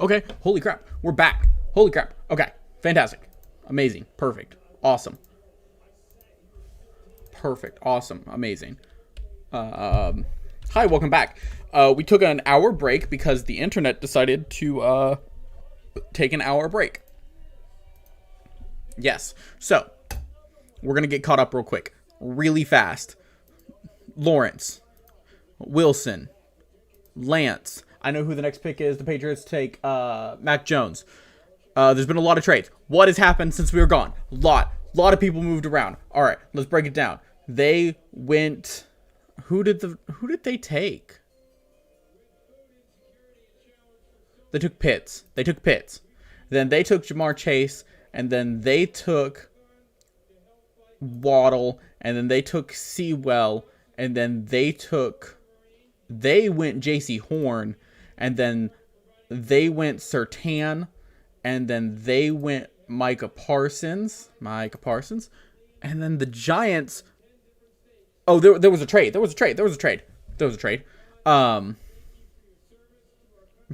Okay, holy crap. We're back. Holy crap. Okay, fantastic. Amazing. Perfect. Awesome. Perfect. Awesome. Amazing. Hi, welcome back. We took an hour break because the internet decided to take an hour break. Yes. So, we're going to get caught up real quick. Really fast. Lawrence. Wilson. Lance. I know who the next pick is. The Patriots take Mac Jones. There's been a lot of trades. What has happened since we were gone? A lot of people moved around. All right, let's break it down. They went. Who did they take? They took Pitts. Then they took Jamar Chase, and then they took Waddle, and then they took Sewell, and then they went J.C. Horn, and then they went Surtain, and then they went Micah Parsons, and then the Giants. Oh, there was a trade.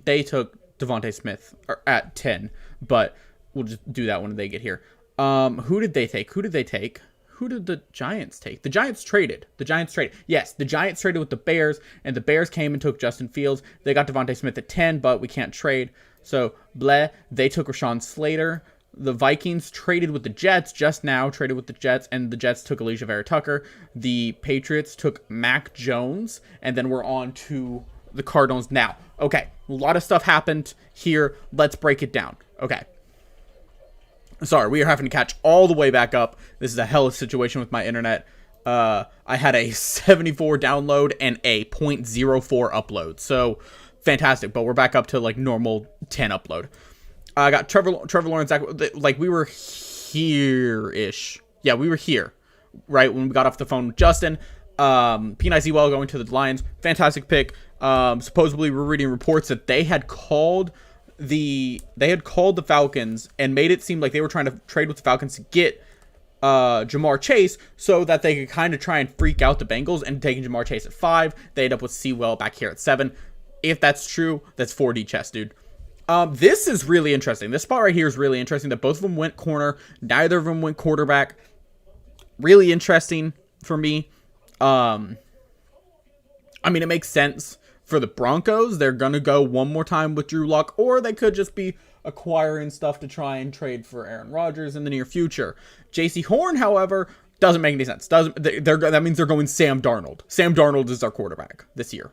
They took Devontae Smith at 10, but we'll just do that when they get here. Who did they take? Who did the Giants take? The Giants traded. Yes, the Giants traded with the Bears, and the Bears came and took Justin Fields. They got Devontae Smith at 10, but we can't trade. So, bleh. They took Rashawn Slater. The Vikings traded with the Jets and the Jets took Alijah Vera-Tucker. The Patriots took Mac Jones, and then we're on to the Cardinals now. Okay, a lot of stuff happened here. Let's break it down. Okay. Sorry, we are having to catch all the way back up. This is a hellish situation with my internet. I had a 74 download and a 0.04 upload. So, fantastic. But we're back up to, like, normal 10 upload. I got Trevor Lawrence. Like, we were here-ish. Yeah, we were here, right, when we got off the phone with Justin. P.N.I. Sewell going to the Lions. Fantastic pick. Supposedly, we're reading reports that they had called the Falcons and made it seem like they were trying to trade with the Falcons to get Jamar Chase so that they could kind of try and freak out the Bengals and taking Jamar Chase at 5. They end up with Sewell back here at 7. If that's true, that's 4D chess, dude. This is really interesting. This spot right here is really interesting that both of them went corner. Neither of them went quarterback. Really interesting for me. I mean, it makes sense for the Broncos. They're going to go one more time with Drew Lock, or they could just be acquiring stuff to try and trade for Aaron Rodgers in the near future. J.C. Horn, however, doesn't make any sense. That means they're going Sam Darnold. Sam Darnold is our quarterback this year.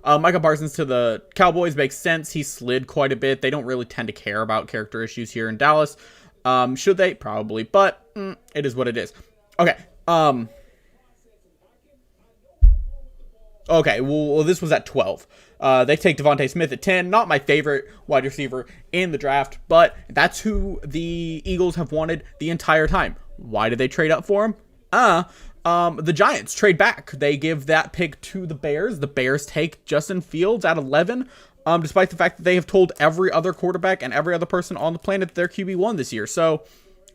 Micah Parsons to the Cowboys makes sense. He slid quite a bit. They don't really tend to care about character issues here in Dallas. Should they? Probably. But it is what it is. Okay. Okay, well, this was at 12. They take Devontae Smith at 10. Not my favorite wide receiver in the draft, but that's who the Eagles have wanted the entire time. Why did they trade up for him? The Giants trade back. They give that pick to the Bears. The Bears take Justin Fields at 11, despite the fact that they have told every other quarterback and every other person on the planet that they're QB1 this year. So,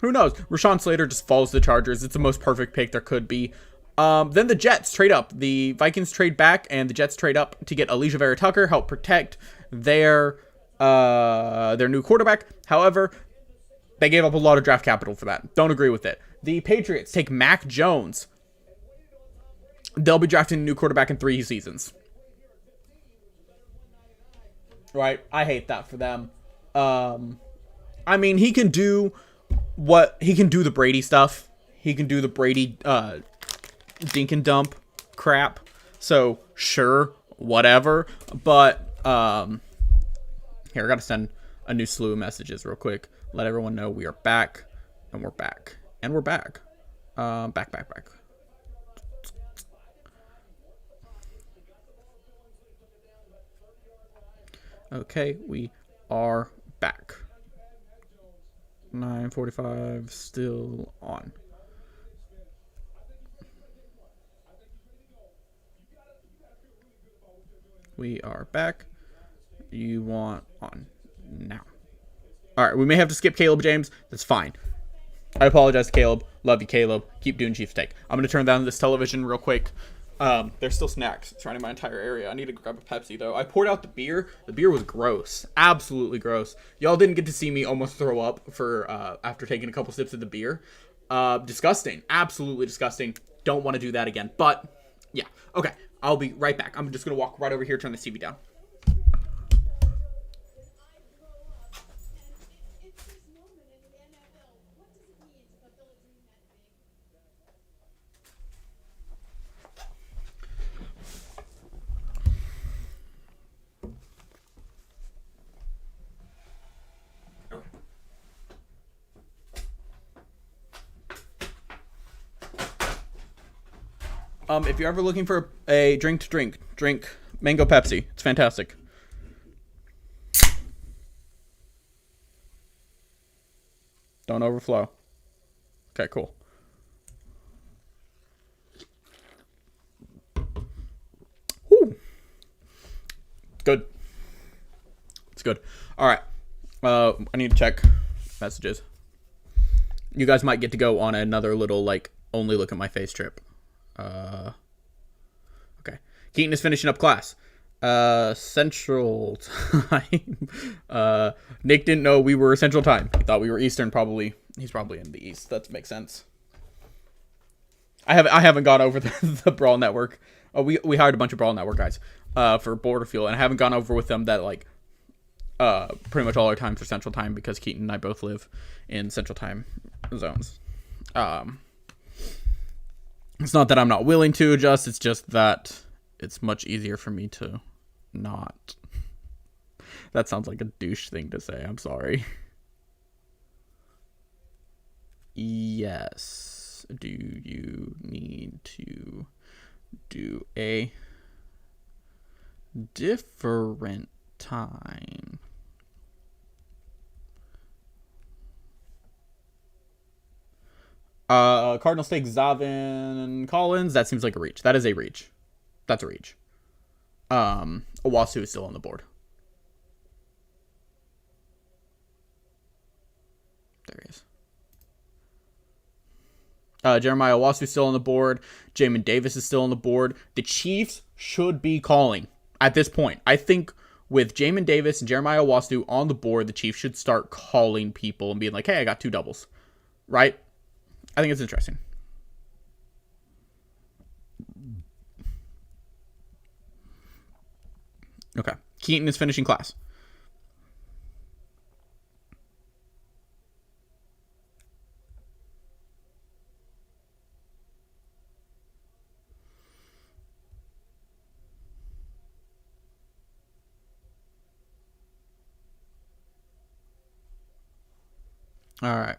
who knows? Rashawn Slater just falls to the Chargers. It's the most perfect pick there could be. Then the Jets trade up. The Vikings trade back, and the Jets trade up to get Alijah Vera-Tucker, help protect their new quarterback. However, they gave up a lot of draft capital for that. Don't agree with it. The Patriots take Mac Jones. They'll be drafting a new quarterback in 3 seasons. Right? I hate that for them. I mean, he can do the Brady stuff. He can do the Brady dink and dump crap. So, sure, whatever. But, here, I gotta send a new slew of messages real quick. Let everyone know we are back. And we're back. And we're back. Back. Okay, we are back. 9:45, still on. We are back. You want on now. All right, we may have to skip Caleb James. That's fine. I apologize to Caleb. Love you, Caleb. Keep doing Chiefs take. I'm going to turn down this television real quick. There's still snacks surrounding my entire area. I need to grab a Pepsi, though. I poured out the beer. The beer was gross. Absolutely gross. Y'all didn't get to see me almost throw up for after taking a couple sips of the beer. Disgusting. Absolutely disgusting. Don't want to do that again. But, yeah. Okay. I'll be right back. I'm just going to walk right over here, turn the TV down. If you're ever looking for a drink to drink Mango Pepsi. It's fantastic. Don't overflow. Okay, cool. Whew. Good. It's good. All right. I need to check messages. You guys might get to go on another little, like, only look at my face trip. Okay. Keaton is finishing up class. Central time. Nick didn't know we were Central time. He thought we were Eastern. Probably. He's probably in the East. That makes sense. I haven't gone over the Brawl Network. We hired a bunch of Brawl Network guys for Border Fuel, and I haven't gone over with them that, like, pretty much all our times are Central time because Keaton and I both live in Central time zones. It's not that I'm not willing to adjust. It's just that it's much easier for me to not. That sounds like a douche thing to say. I'm sorry. Yes. Do you need to do a different time? Cardinal Stake, Zavin Collins. That seems like a reach. That is a reach. That's a reach. Owasu is still on the board. There he is. Jeremiah Owasu is still on the board. Jamin Davis is still on the board. The Chiefs should be calling at this point. I think with Jamin Davis and Jeremiah Owasu on the board, the Chiefs should start calling people and being like, hey, I got 2 doubles. Right? I think it's interesting. Okay. Keaton is finishing class. All right.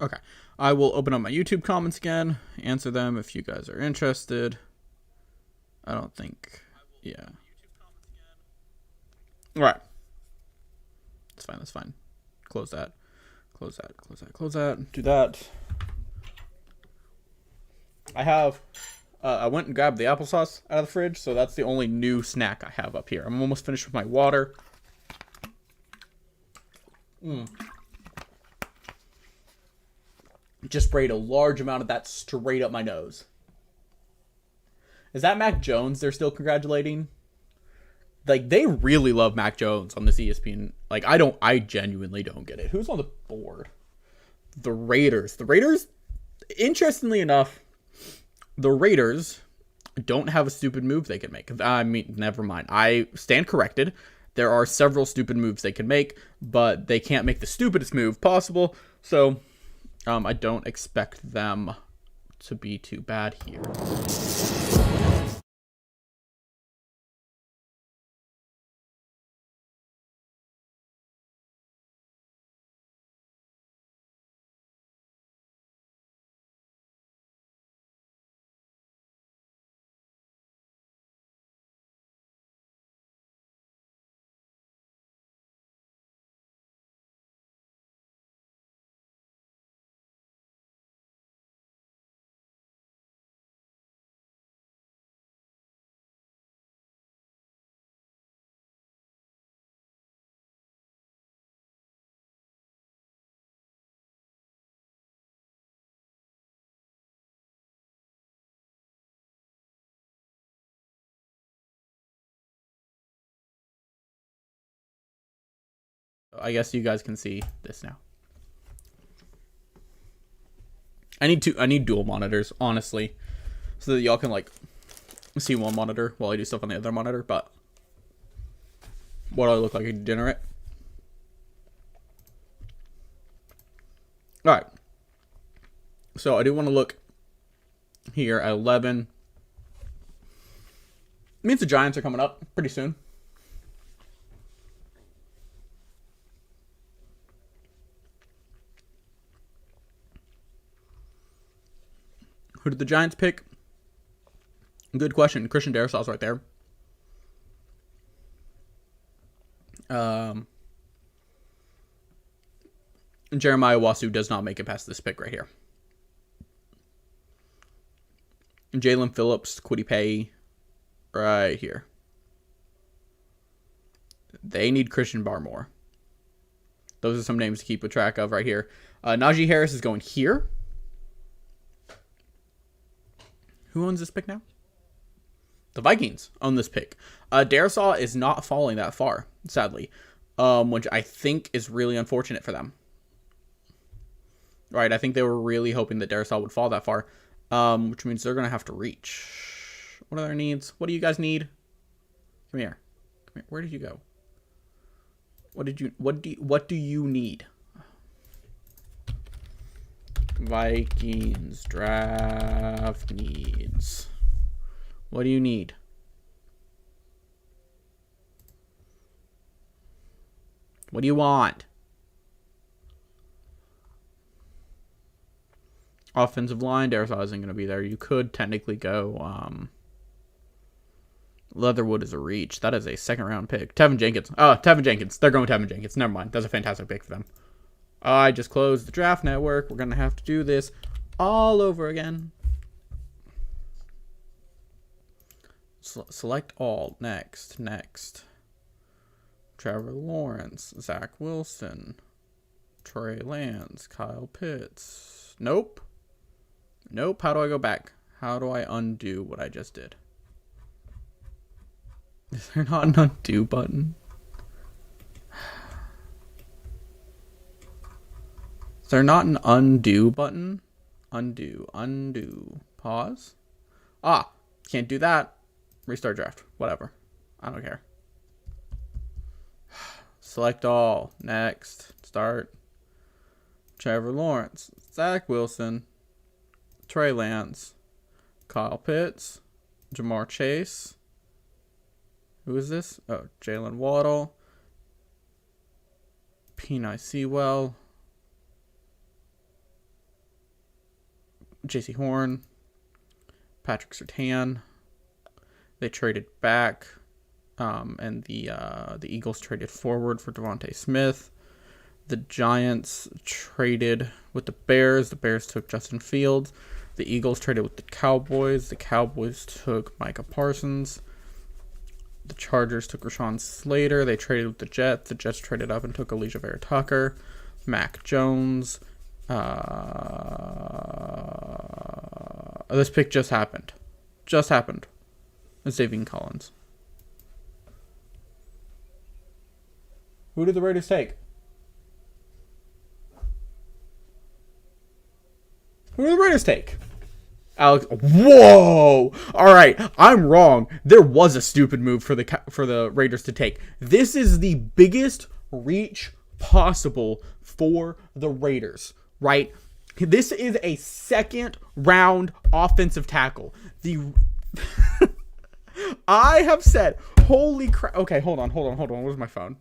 Okay. I will open up my YouTube comments again, answer them if you guys are interested. I don't think. Yeah. All right. That's fine. That's fine. Close that. Close that. Close that. Close that. Do that. I have. I went and grabbed the applesauce out of the fridge, so that's the only new snack I have up here. I'm almost finished with my water. Just sprayed a large amount of that straight up my nose. Is that Mac Jones they're still congratulating? Like, they really love Mac Jones on this ESPN. Like, I genuinely don't get it. Who's on the board? The Raiders. The Raiders, interestingly enough, the Raiders don't have a stupid move they can make. I mean, never mind. I stand corrected. There are several stupid moves they can make, but they can't make the stupidest move possible. So, I don't expect them to be too bad here. I guess you guys can see this now. I need dual monitors, honestly, so that y'all can like see one monitor while I do stuff on the other monitor. But what do I look like, a degenerate? All right. So I do want to look here at 11. It means the Giants are coming up pretty soon. Who did the Giants pick? Good question. Christian Darrisaw's right there. Jeremiah Wasu does not make it past this pick right here. Jalen Phillips, Kwity Paye, right here. They need Christian Barmore. Those are some names to keep a track of right here. Najee Harris is going here. Who owns this pick now? The Vikings own this pick. Darrisaw is not falling that far, sadly, which I think is really unfortunate for them. Right, I think they were really hoping that Darrisaw would fall that far, which means they're going to have to reach. What are their needs? What do you guys need? Come here. Come here. Where did you go? What do you need? Vikings draft needs. What do you need? What do you want? Offensive line, Darrisaw isn't going to be there. You could technically go Leatherwood is a reach. That is a second round pick. Tevin Jenkins. Oh, Tevin Jenkins. They're going Tevin Jenkins. Never mind. That's a fantastic pick for them. I just closed the draft network. We're going to have to do this all over again. Select all. Next. Trevor Lawrence. Zach Wilson. Trey Lance. Kyle Pitts. Nope. How do I go back? How do I undo what I just did? Is there not an undo button? Is there not an undo button? Undo. Pause. Can't do that. Restart draft. Whatever. I don't care. Select all. Next. Start. Trevor Lawrence. Zach Wilson. Trey Lance. Kyle Pitts. Jamar Chase. Who is this? Oh, Jalen Waddle. Penei Sewell. J.C. Horn. Patrick Surtain. They traded back. And the Eagles traded forward for Devontae Smith. The Giants traded with the Bears. The Bears took Justin Fields. The Eagles traded with the Cowboys. The Cowboys took Micah Parsons. The Chargers took Rashawn Slater. They traded with the Jets. The Jets traded up and took Alijah Vera-Tucker. Mac Jones. This pick just happened. It's Zaven Collins. Who did the Raiders take? Alex. Whoa! All right, I'm wrong. There was a stupid move for the Raiders to take. This is the biggest reach possible for the Raiders, right? This is a second round offensive tackle. I have said, holy crap. Okay, hold on. Where's my phone?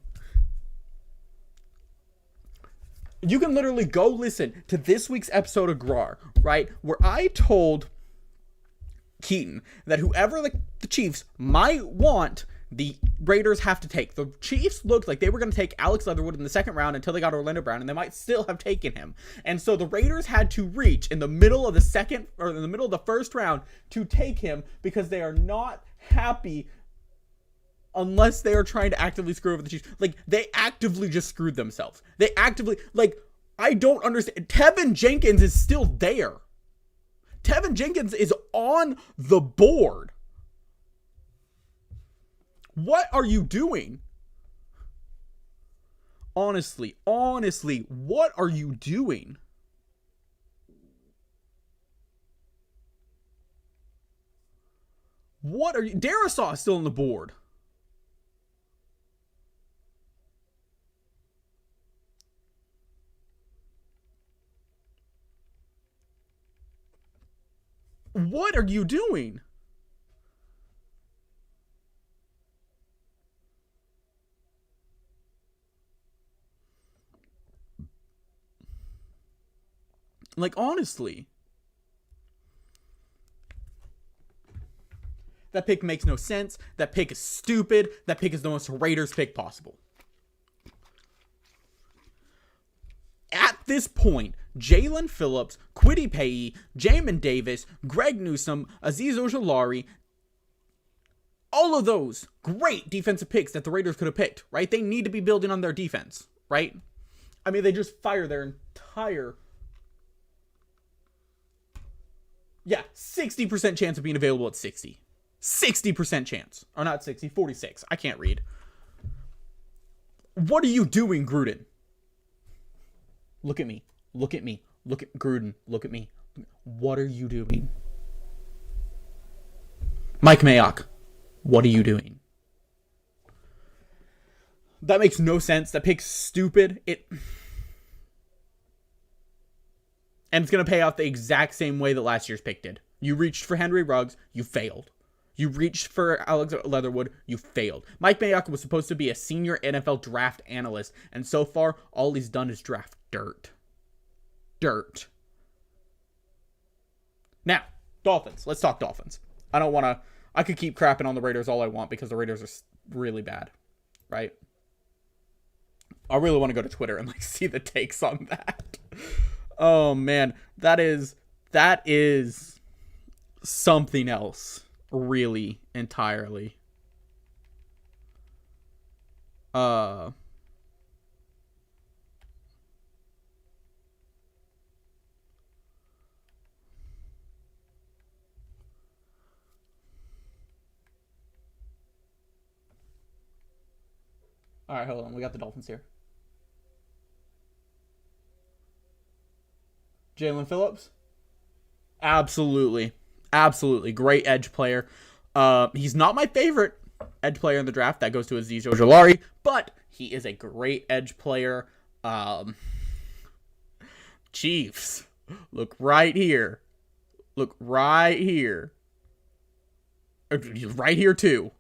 You can literally go listen to this week's episode of Grar, right? Where I told Keaton that whoever the Chiefs might want, the Raiders have to take. The Chiefs looked like they were going to take Alex Leatherwood in the second round until they got Orlando Brown, and they might still have taken him. And so the Raiders had to reach in the middle of the first round to take him because they are not happy unless they are trying to actively screw over the Chiefs. Like, they actively just screwed themselves. I don't understand. Tevin Jenkins is still there. Tevin Jenkins is on the board. What are you doing? Honestly, what are you doing? What are you? Darisaw is still on the board. What are you doing? Like, honestly. That pick makes no sense. That pick is stupid. That pick is the most Raiders pick possible. At this point, Jalen Phillips, Kwity Paye, Jamin Davis, Greg Newsome, Azeez Ojulari, all of those great defensive picks that the Raiders could have picked, right? They need to be building on their defense, right? I mean, they just fire their entire... Yeah, 60% chance of being available at 60. 60% chance. Or not 60, 46. I can't read. What are you doing, Gruden? Look at me. Look at me. Look at Gruden. Look at me. What are you doing? Mike Mayock, what are you doing? That makes no sense. That pick's stupid. And it's going to pay off the exact same way that last year's pick did. You reached for Henry Ruggs, you failed. You reached for Alex Leatherwood, you failed. Mike Mayock was supposed to be a senior NFL draft analyst, and so far, all he's done is draft dirt. Dirt. Now, Dolphins. Let's talk Dolphins. I could keep crapping on the Raiders all I want because the Raiders are really bad, right? I really want to go to Twitter and see the takes on that. Oh man, that is something else, really, entirely. All right, hold on. We got the Dolphins here. Jalen Phillips? Absolutely. Absolutely. Great edge player. He's not my favorite edge player in the draft. That goes to Azeez Ojulari, but he is a great edge player. Chiefs. Look right here. Look right here. Right here, too.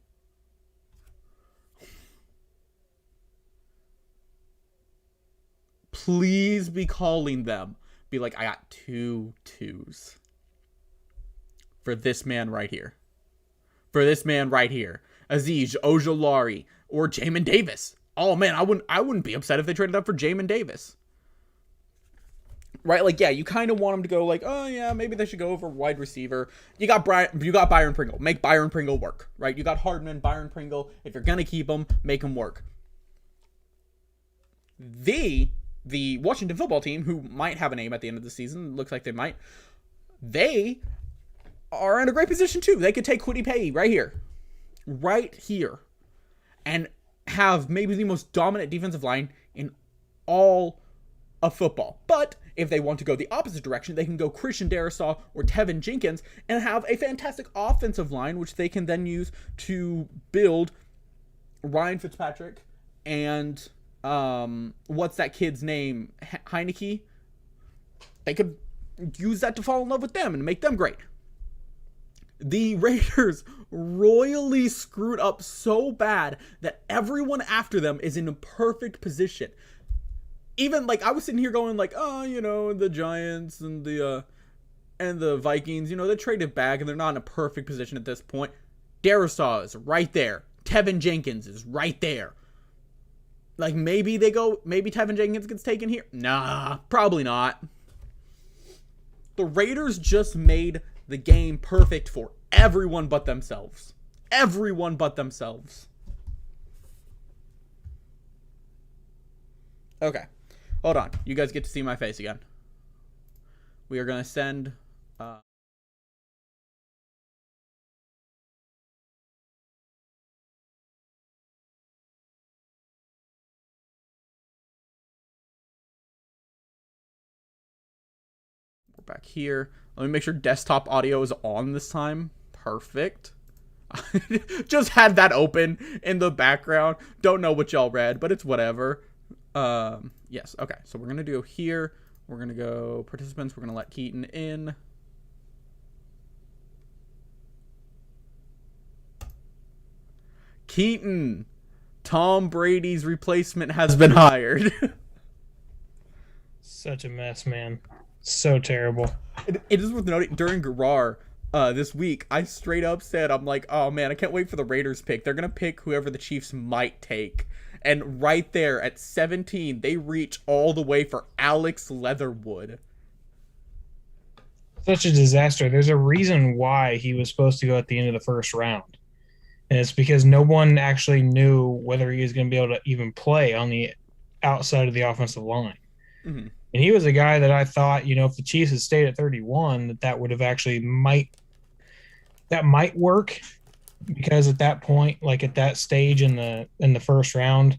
Please be calling them. Be like, I got 2 2s. For this man right here. For this man right here. Azeez Ojulari or Jamin Davis. Oh man, I wouldn't be upset if they traded up for Jamin Davis. Right? Yeah, you kind of want them to go oh yeah, maybe they should go over wide receiver. You got Byron Pringle. Make Byron Pringle work. Right? You got Hardman, Byron Pringle. If you're gonna keep them, make them work. The Washington football team, who might have a name at the end of the season, looks like they might, they are in a great position too. They could take Kwity Paye right here, and have maybe the most dominant defensive line in all of football. But if they want to go the opposite direction, they can go Christian Darrisaw or Tevin Jenkins and have a fantastic offensive line, which they can then use to build Ryan Fitzpatrick and what's that kid's name? Heineke. They could use that to fall in love with them and make them great. The Raiders royally screwed up so bad that everyone after them is in a perfect position. Even I was sitting here going the Giants and the Vikings, they traded back and they're not in a perfect position at this point. Darrisaw is right there. Tevin Jenkins is right there. Maybe Tevin Jenkins gets taken here. Nah, probably not. The Raiders just made the game perfect for everyone but themselves. Everyone but themselves. Okay. Hold on. You guys get to see my face again. We are going to send... We're back here. Let me make sure desktop audio is on this time. Perfect. Just had that open in the background. Don't know what y'all read, but it's whatever. Yes. Okay. So we're going to do here. We're going to go participants. We're going to let Keaton in. Keaton, Tom Brady's replacement has been hired. Such a mess, man. So terrible. It is worth noting, during Garrar this week, I straight up said, I'm like, oh man, I can't wait for the Raiders pick. They're going to pick whoever the Chiefs might take. And right there at 17, they reach all the way for Alex Leatherwood. Such a disaster. There's a reason why he was supposed to go at the end of the first round. And it's because no one actually knew whether he was going to be able to even play on the outside of the offensive line. Mm-hmm. And he was a guy that I thought, if the Chiefs had stayed at 31, that would have actually might work, because at that point, like at that stage in the first round,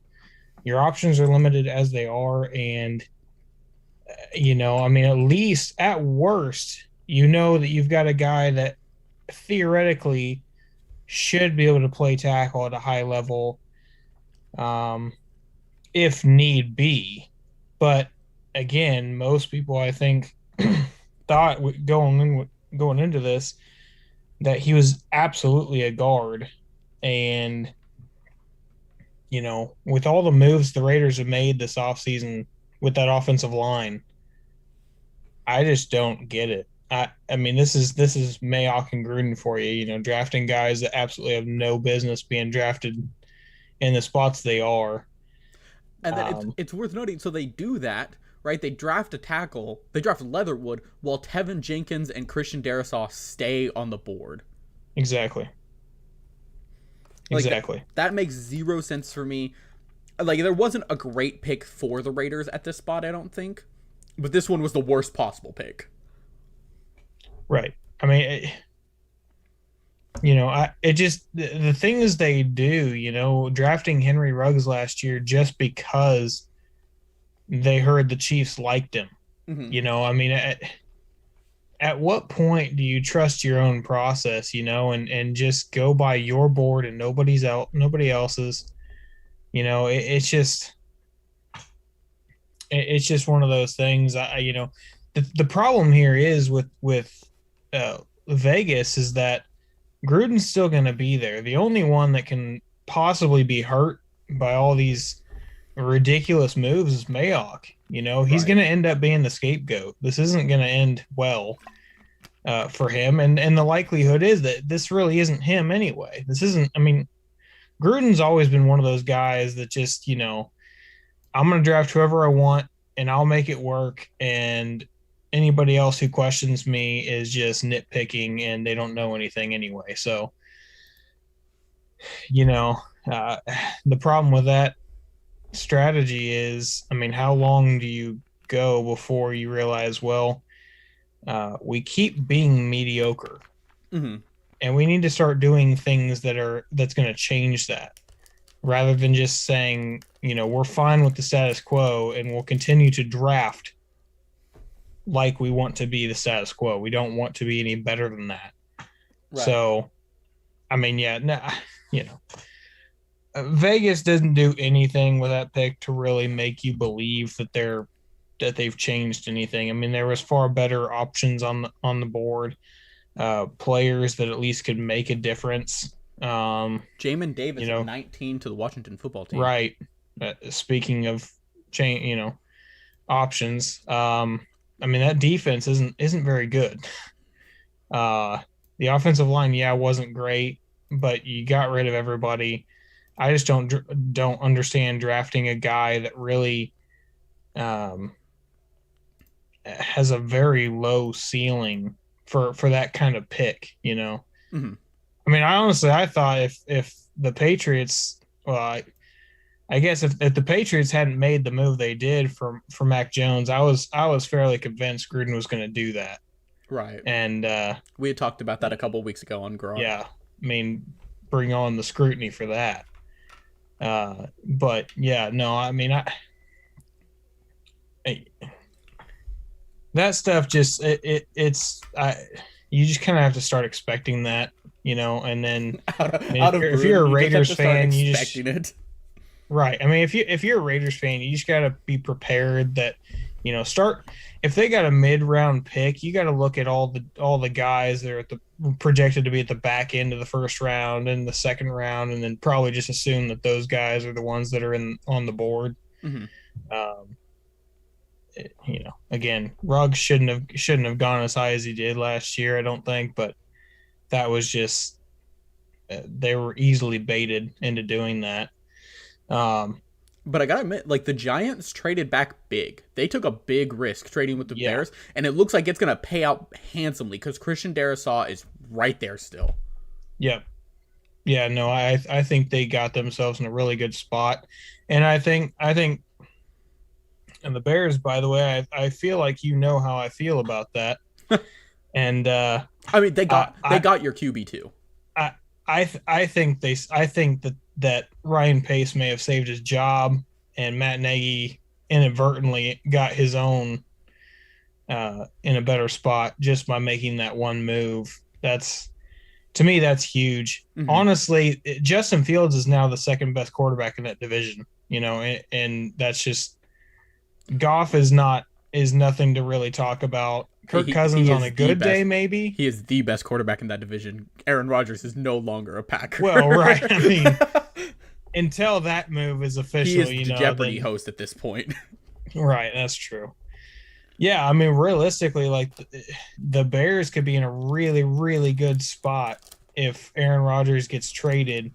your options are limited as they are. And, at least at worst, that you've got a guy that theoretically should be able to play tackle at a high level, if need be. But again, most people, I think, thought going into this that he was absolutely a guard. And, with all the moves the Raiders have made this offseason with that offensive line, I just don't get it. I mean, this is Mayock and Gruden for you, drafting guys that absolutely have no business being drafted in the spots they are. And then it's worth noting, so they do that, right? They draft a tackle. They draft Leatherwood while Tevin Jenkins and Christian Darrisaw stay on the board. Exactly. Exactly. That makes zero sense for me. Like, there wasn't a great pick for the Raiders at this spot, I don't think. But this one was the worst possible pick. Right. I mean, the things they do, drafting Henry Ruggs last year just because they heard the Chiefs liked him. Mm-hmm. I mean, at what point do you trust your own process, and just go by your board and nobody else's? It's just one of those things. The problem here is with Vegas is that Gruden's still going to be there. The only one that can possibly be hurt by all these ridiculous moves is Mayock. He's going to end up being the scapegoat. This isn't going to end well for him. And the likelihood is that this really isn't him anyway. Gruden's always been one of those guys that just, I'm going to draft whoever I want and I'll make it work. And anybody else who questions me is just nitpicking and they don't know anything anyway. So, the problem with that strategy is, how long do you go before you realize, well, we keep being mediocre, mm-hmm. and we need to start doing things that's going to change that, rather than just saying, we're fine with the status quo and we'll continue to draft like we want to be the status quo. We don't want to be any better than that. Right. So, Vegas doesn't do anything with that pick to really make you believe that they've changed anything. There was far better options on the board, players that at least could make a difference. Jamin Davis at 19 to the Washington football team. Right. Speaking of options, that defense isn't very good. The offensive line, wasn't great, but you got rid of everybody. I just don't understand drafting a guy that really has a very low ceiling for that kind of pick. Mm-hmm. I thought if the Patriots, I guess if the Patriots hadn't made the move they did for Mac Jones, I was fairly convinced Gruden was going to do that. Right. And we had talked about that a couple of weeks ago on Garage. Yeah. Bring on the scrutiny for that. But yeah, no, that stuff just you just kind of have to start expecting that, and then I mean Out of if you're Gruden, a you just have Raiders to start fan, you just expecting it. right. I mean, if you're a Raiders fan, you just got to be prepared that, start if they got a mid-round pick, you got to look at all the guys that are at the projected to be at the back end of the first round and the second round, and then probably just assume that those guys are the ones that are in on the board. Hmm. Um, again, Ruggs shouldn't have gone as high as he did last year, I don't think, but that was just they were easily baited into doing that. Um, But I gotta admit, like the Giants traded back big. They took a big risk trading with the yeah, Bears, and it looks like it's gonna pay out handsomely because Christian Darrisaw is right there still. yeah. Yeah, no, I think they got themselves in a really good spot, and I think, and the Bears, by the way, I feel like how I feel about that, and I mean, they I got they got your QB too. I I think that Ryan Pace may have saved his job, and Matt Nagy inadvertently got his own in a better spot just by making that one move. That's To me, that's huge. Hmm. Honestly, Justin Fields is now the second best quarterback in that division. And that's just Goff is nothing to really talk about. Kirk He Cousins on a is the good day, best. maybe. He is the best quarterback in that division. Aaron Rodgers is no longer a Well, right. Packer. I mean, until that move is He official, is the Jeopardy then host at this point. right, that's true. Yeah, I mean, realistically, like the Bears could be in a really, really good spot if Aaron Rodgers gets traded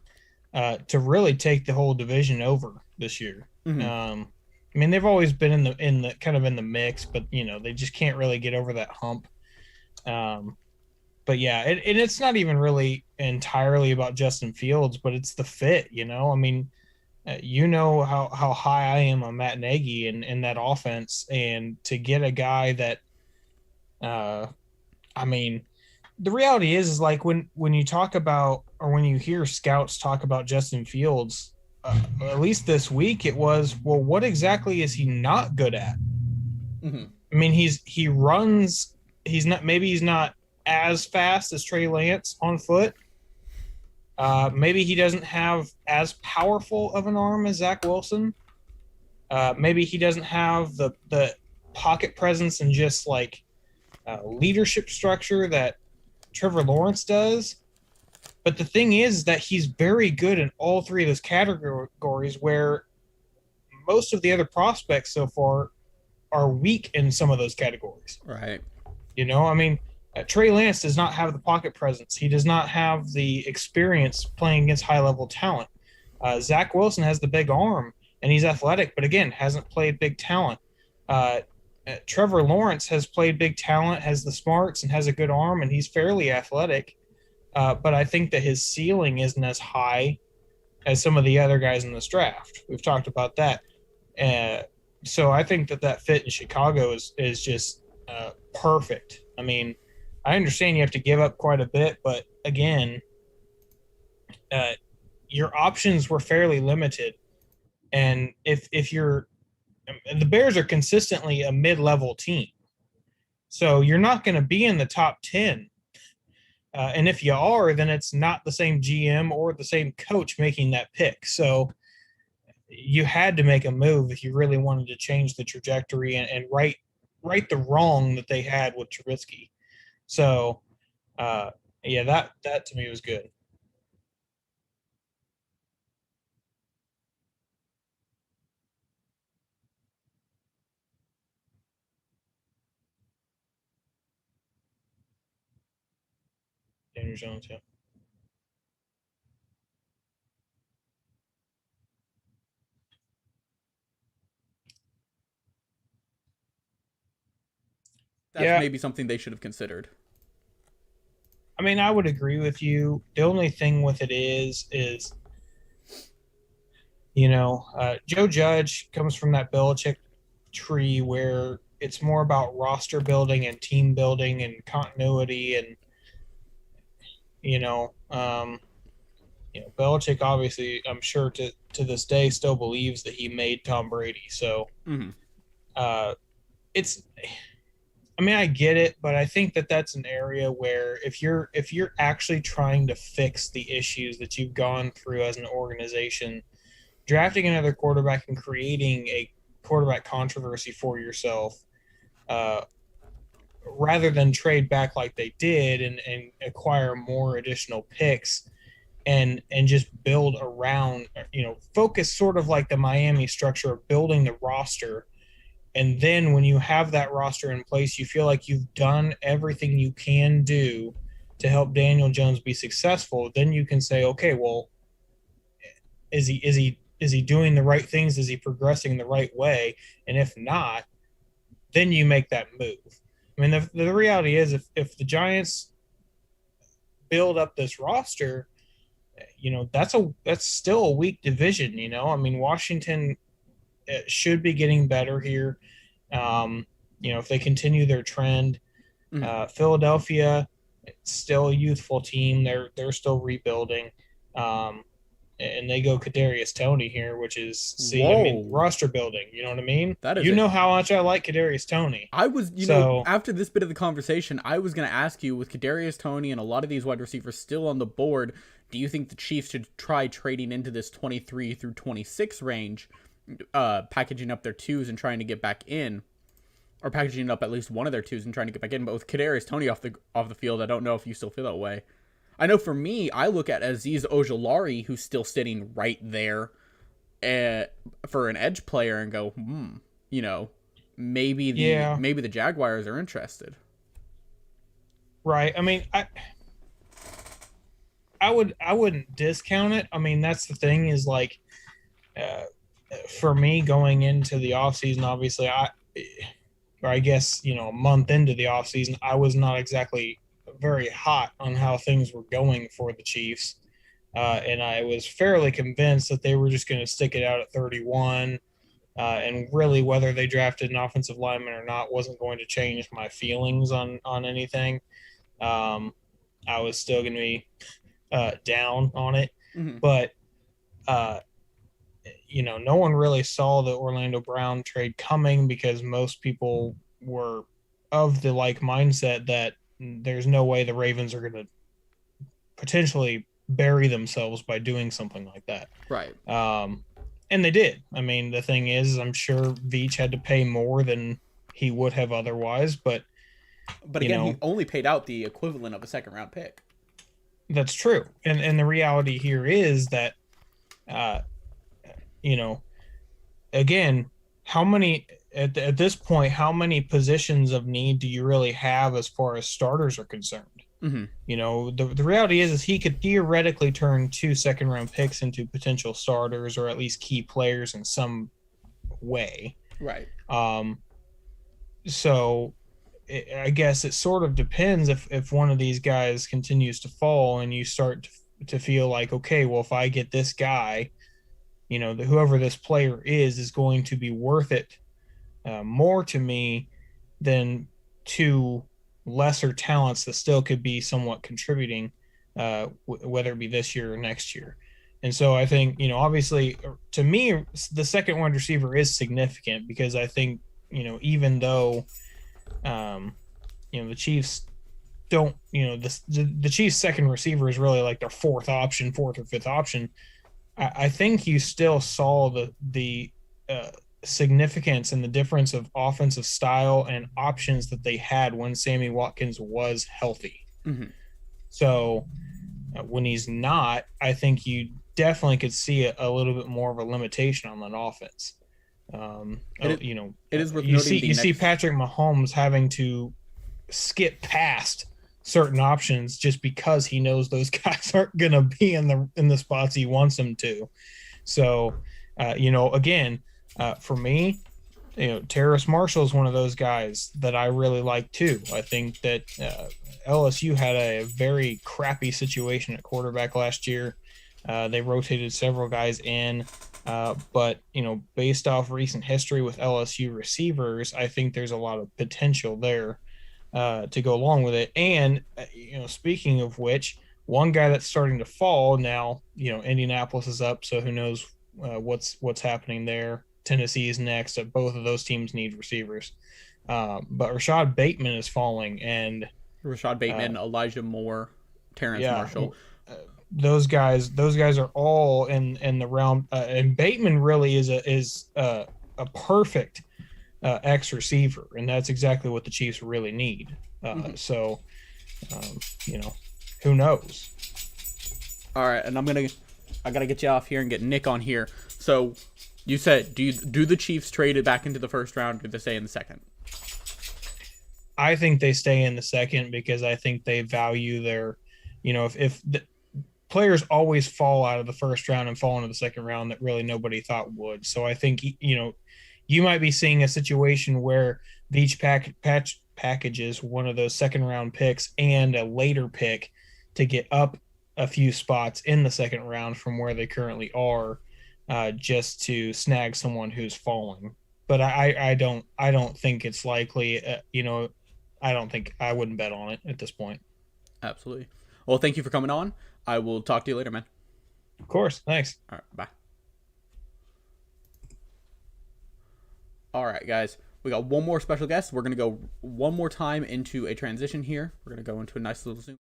to really take the whole division over this year. Hmm. I mean, they've always been in the kind of in the mix, but they just can't really get over that hump. Um, but yeah, and it's not even really entirely about Justin Fields, but it's the fit. I mean, how high I am on Matt Nagy and that offense, and to get a guy that, uh, I mean, the reality is like when you talk about or when you hear scouts talk about Justin Fields, at least this week it was, well, what exactly is he not good at? Hmm. I mean, he runs. He's not as fast as Trey Lance on foot. Maybe he doesn't have as powerful of an arm as Zach Wilson. Maybe he doesn't have the pocket presence and just like leadership structure that Trevor Lawrence does. But the thing is that he's very good in all three of those categories where most of the other prospects so far are weak in some of those categories. Right. I mean, Trey Lance does not have the pocket presence. He does not have the experience playing against high level talent. Zach Wilson has the big arm and he's athletic, but again, hasn't played big talent. Uh, Trevor Lawrence has played big talent, has the smarts, and has a good arm, and he's fairly athletic. But I think that his ceiling isn't as high as some of the other guys in this draft. We've talked about that. So I think that fit in Chicago is just perfect. I mean, I understand you have to give up quite a bit, but again, your options were fairly limited. And if you're the Bears are consistently a mid-level team, so you're not going to be in the top 10. And if you are, then it's not the same GM or the same coach making that pick. So you had to make a move if you really wanted to change the trajectory and right the wrong that they had with Trubisky. So yeah, that to me was good. Daniel Jones, yeah. That's Yeah, maybe something they should have considered. I mean, I would agree with you. The only thing with it is Joe Judge comes from that Belichick tree where it's more about roster building and team building and continuity and you know um, Belichick obviously I'm sure to this day still believes that he made Tom Brady. So Hmm. uh, it's I mean, I get it, but I think that that's an area where if you're actually trying to fix the issues that you've gone through as an organization, drafting another quarterback and creating a quarterback controversy for yourself, uh, rather than trade back like they did and acquire more additional picks and just build around, focus sort of like the Miami structure of building the roster. And then when you have that roster in place, you feel like you've done everything you can do to help Daniel Jones be successful. Then you can say, okay, well, is he doing the right things? Is he progressing the right way? And if not, then you make that move. I mean, the reality is, if the Giants build up this roster, that's still a weak division. I mean, Washington should be getting better here. If they continue their trend, Philadelphia, it's still a youthful team. They're still rebuilding. And they go Kadarius Toney here, which is roster building. You know what I mean? That is how much I like Kadarius Toney. I was, after this bit of the conversation, I was going to ask you, with Kadarius Toney and a lot of these wide receivers still on the board, do you think the Chiefs should try trading into this 23 through 26 range, packaging up their twos and trying to get back in, or packaging up at least one of their twos and trying to get back in? But with Kadarius Toney off the field, I don't know if you still feel that way. I know for me, I look at Azeez Ojulari, who's still sitting right there for an edge player, and go, maybe the Jaguars are interested. Right. I mean, I wouldn't discount it. I mean, that's the thing is, like, for me going into the offseason, obviously I guess, a month into the offseason, I was not exactly very hot on how things were going for the Chiefs. And I was fairly convinced that they were just going to stick it out at 31. And really, whether they drafted an offensive lineman or not wasn't going to change my feelings on anything. I was still going to be down on it. Mm-hmm. But, no one really saw the Orlando Brown trade coming, because most people were of the like mindset that there's no way the Ravens are going to potentially bury themselves by doing something like that. Right. And they did. I mean, the thing is, I'm sure Veach had to pay more than he would have otherwise, but again, he only paid out the equivalent of a second round pick. That's true. And the reality here is that, again, how many at this point, how many positions of need do you really have as far as starters are concerned? Mm-hmm. The reality is he could theoretically turn 2 second-round picks into potential starters, or at least key players in some way. Right. So I guess it sort of depends if one of these guys continues to fall and you start to feel like, okay, well, if I get this guy, whoever this player is going to be worth it more to me than 2 lesser talents that still could be somewhat contributing, whether it be this year or next year. And so I think, obviously, to me, the second wide receiver is significant, because I think, even though, the Chiefs don't, the Chiefs' second receiver is really like their fourth or fifth option. I think you still saw the significance and the difference of offensive style and options that they had when Sammy Watkins was healthy. Mm-hmm. So when he's not, I think you definitely could see a little bit more of a limitation on that offense. It is worth noting. You see Patrick Mahomes having to skip past certain options just because he knows those guys aren't going to be in the spots he wants them to. So, again, for me, Terrace Marshall is one of those guys that I really like too. I think that LSU had a very crappy situation at quarterback last year. They rotated several guys in, but based off recent history with LSU receivers, I think there's a lot of potential there to go along with it. And speaking of which, one guy that's starting to fall now, Indianapolis is up, so who knows what's happening there. Tennessee is next. Both of those teams need receivers. But Rashad Bateman is falling, and Rashad uh, Bateman, Elijah Moore, Terrence yeah, Marshall. those guys are all in the realm. And Bateman really is a perfect X receiver, and that's exactly what the Chiefs really need. Mm-hmm. So, um, you know, who knows? All right, and I gotta get you off here and get Nick on here. So, you said, do the Chiefs trade it back into the first round? Or do they stay in the second? I think they stay in the second because I think they value their, if the players always fall out of the first round and fall into the second round that really nobody thought would. So I think, you might be seeing a situation where each packages one of those second round picks and a later pick to get up a few spots in the second round from where they currently are, just to snag someone who's falling. But I don't think it's likely. I wouldn't bet on it at this point. Absolutely. Well, thank you for coming on. I will talk to you later, man. Of course, thanks. All right, bye. All right, guys. We got one more special guest. We're going to go one more time into a transition here. We're going to go into a nice little Zoom.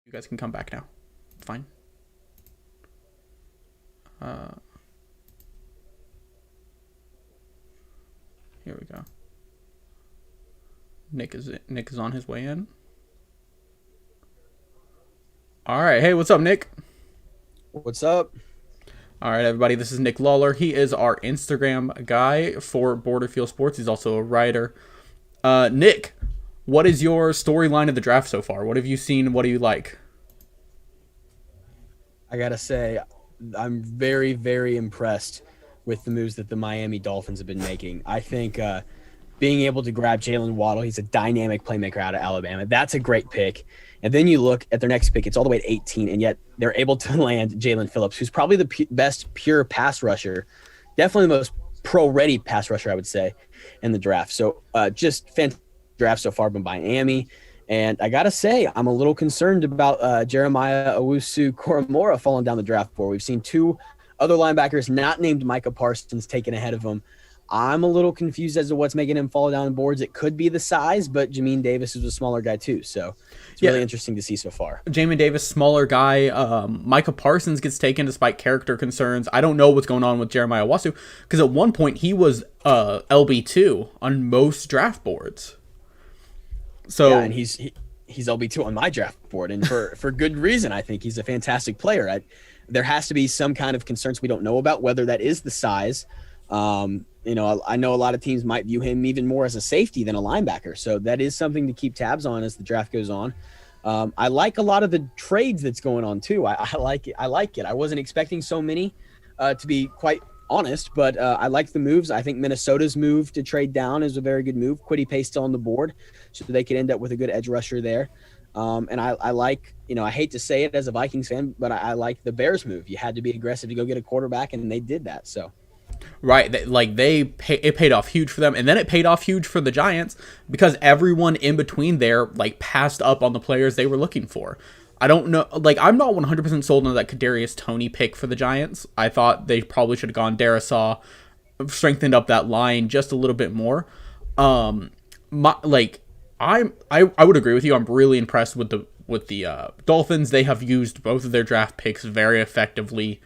You guys can come back now. Fine. Uh, Here we go. Nick is on his way in. All right. Hey, what's up, Nick? What's up? All right, everybody. This is Nick Lawler. He is our Instagram guy for Borderfield Sports. He's also a writer. Nick, what is your storyline of the draft so far? What have you seen? What do you like? I gotta say, I'm very, very impressed with the moves that the Miami Dolphins have been making. I think being able to grab Jalen Waddle, he's a dynamic playmaker out of Alabama. That's a great pick. And then you look at their next pick, it's all the way to 18, and yet they're able to land Jalen Phillips, who's probably the best pure pass rusher, definitely the most pro-ready pass rusher, I would say, in the draft. So just fantastic draft so far by Miami. And I got to say, I'm a little concerned about Jeremiah Owusu-Koramoah falling down the draft board. We've seen two other linebackers not named Micah Parsons taken ahead of him. I'm a little confused as to what's making him fall down the boards. It could be the size, but Jamin Davis is a smaller guy too. So it's really interesting to see so far. Jamin Davis, smaller guy. Micah Parsons gets taken despite character concerns. I don't know what's going on with Jeremiah Owusu because at one point he was LB2 on most draft boards. So yeah, and he's LB2 on my draft board, and for good reason. I think he's a fantastic player. There has to be some kind of concerns we don't know about, whether that is the size. I know a lot of teams might view him even more as a safety than a linebacker, so that is something to keep tabs on as the draft goes on. I like a lot of the trades that's going on too. I like it. I wasn't expecting so many, to be quite honest, but I like the moves. I think Minnesota's move to trade down is a very good move. Kwity Paye still on the board, so they could end up with a good edge rusher there. And I like, I hate to say it as a Vikings fan, but I like the Bears move. You had to be aggressive to go get a quarterback, and they did that. So, right, it paid off huge for them, and then it paid off huge for the Giants because everyone in between there passed up on the players they were looking for. I don't know, I'm not 100% sold on that Kadarius Toney pick for the Giants. I thought they probably should have gone Darisaw, strengthened up that line just a little bit more. I would agree with you. I'm really impressed with the Dolphins. They have used both of their draft picks very effectively.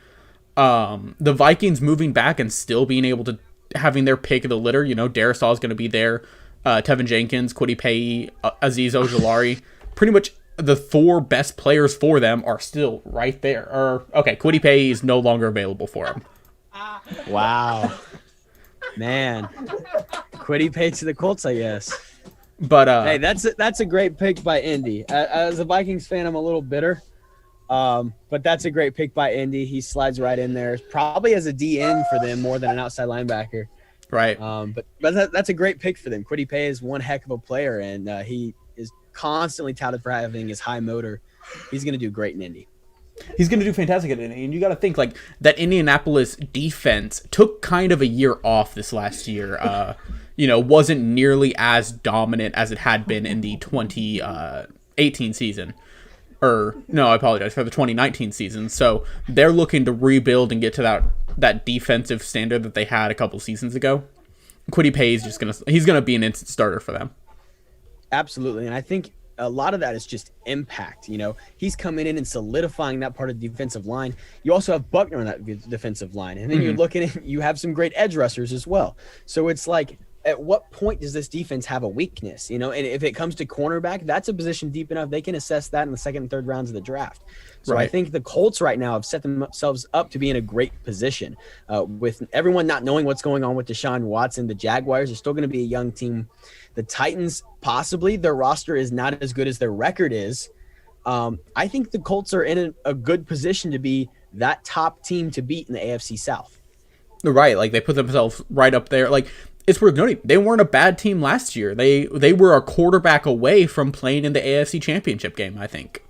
The Vikings moving back and still being able to having their pick of the litter. Darisaw is going to be there. Tevin Jenkins, Kwity Paye, Azeez Ojulari. Pretty much the four best players for them are still right there. Kwity Paye is no longer available for him. Wow, man, Kwity Paye to the Colts, I guess. But Hey, that's a great pick by Indy. As a Vikings fan, I'm a little bitter. But that's a great pick by Indy. He slides right in there, probably as a DN for them more than an outside linebacker. right. But that's a great pick for them. Kwity Paye is one heck of a player, and he is constantly touted for having his high motor. He's going to do great in Indy. He's going to do fantastic at Indy. And you got to think, like, that Indianapolis defense took kind of a year off this last year. Wasn't nearly as dominant as it had been in the 2018 season. Or, no, I apologize, for the 2019 season. So they're looking to rebuild and get to that defensive standard that they had a couple seasons ago. Kwity Paye is he's going to be an instant starter for them. Absolutely. And I think a lot of that is just impact. He's coming in and solidifying that part of the defensive line. You also have Buckner on that defensive line. And then you're looking at, you have some great edge rushers as well. So it's like, at what point does this defense have a weakness? And if it comes to cornerback, that's a position deep enough. They can assess that in the second and third rounds of the draft. So right. I think the Colts right now have set themselves up to be in a great position. With everyone not knowing what's going on with Deshaun Watson, the Jaguars are still going to be a young team. The Titans, possibly, their roster is not as good as their record is. I think the Colts are in a good position to be that top team to beat in the AFC South. Right, like they put themselves right up there. Like, it's worth noting, they weren't a bad team last year. They were a quarterback away from playing in the AFC Championship game, I think.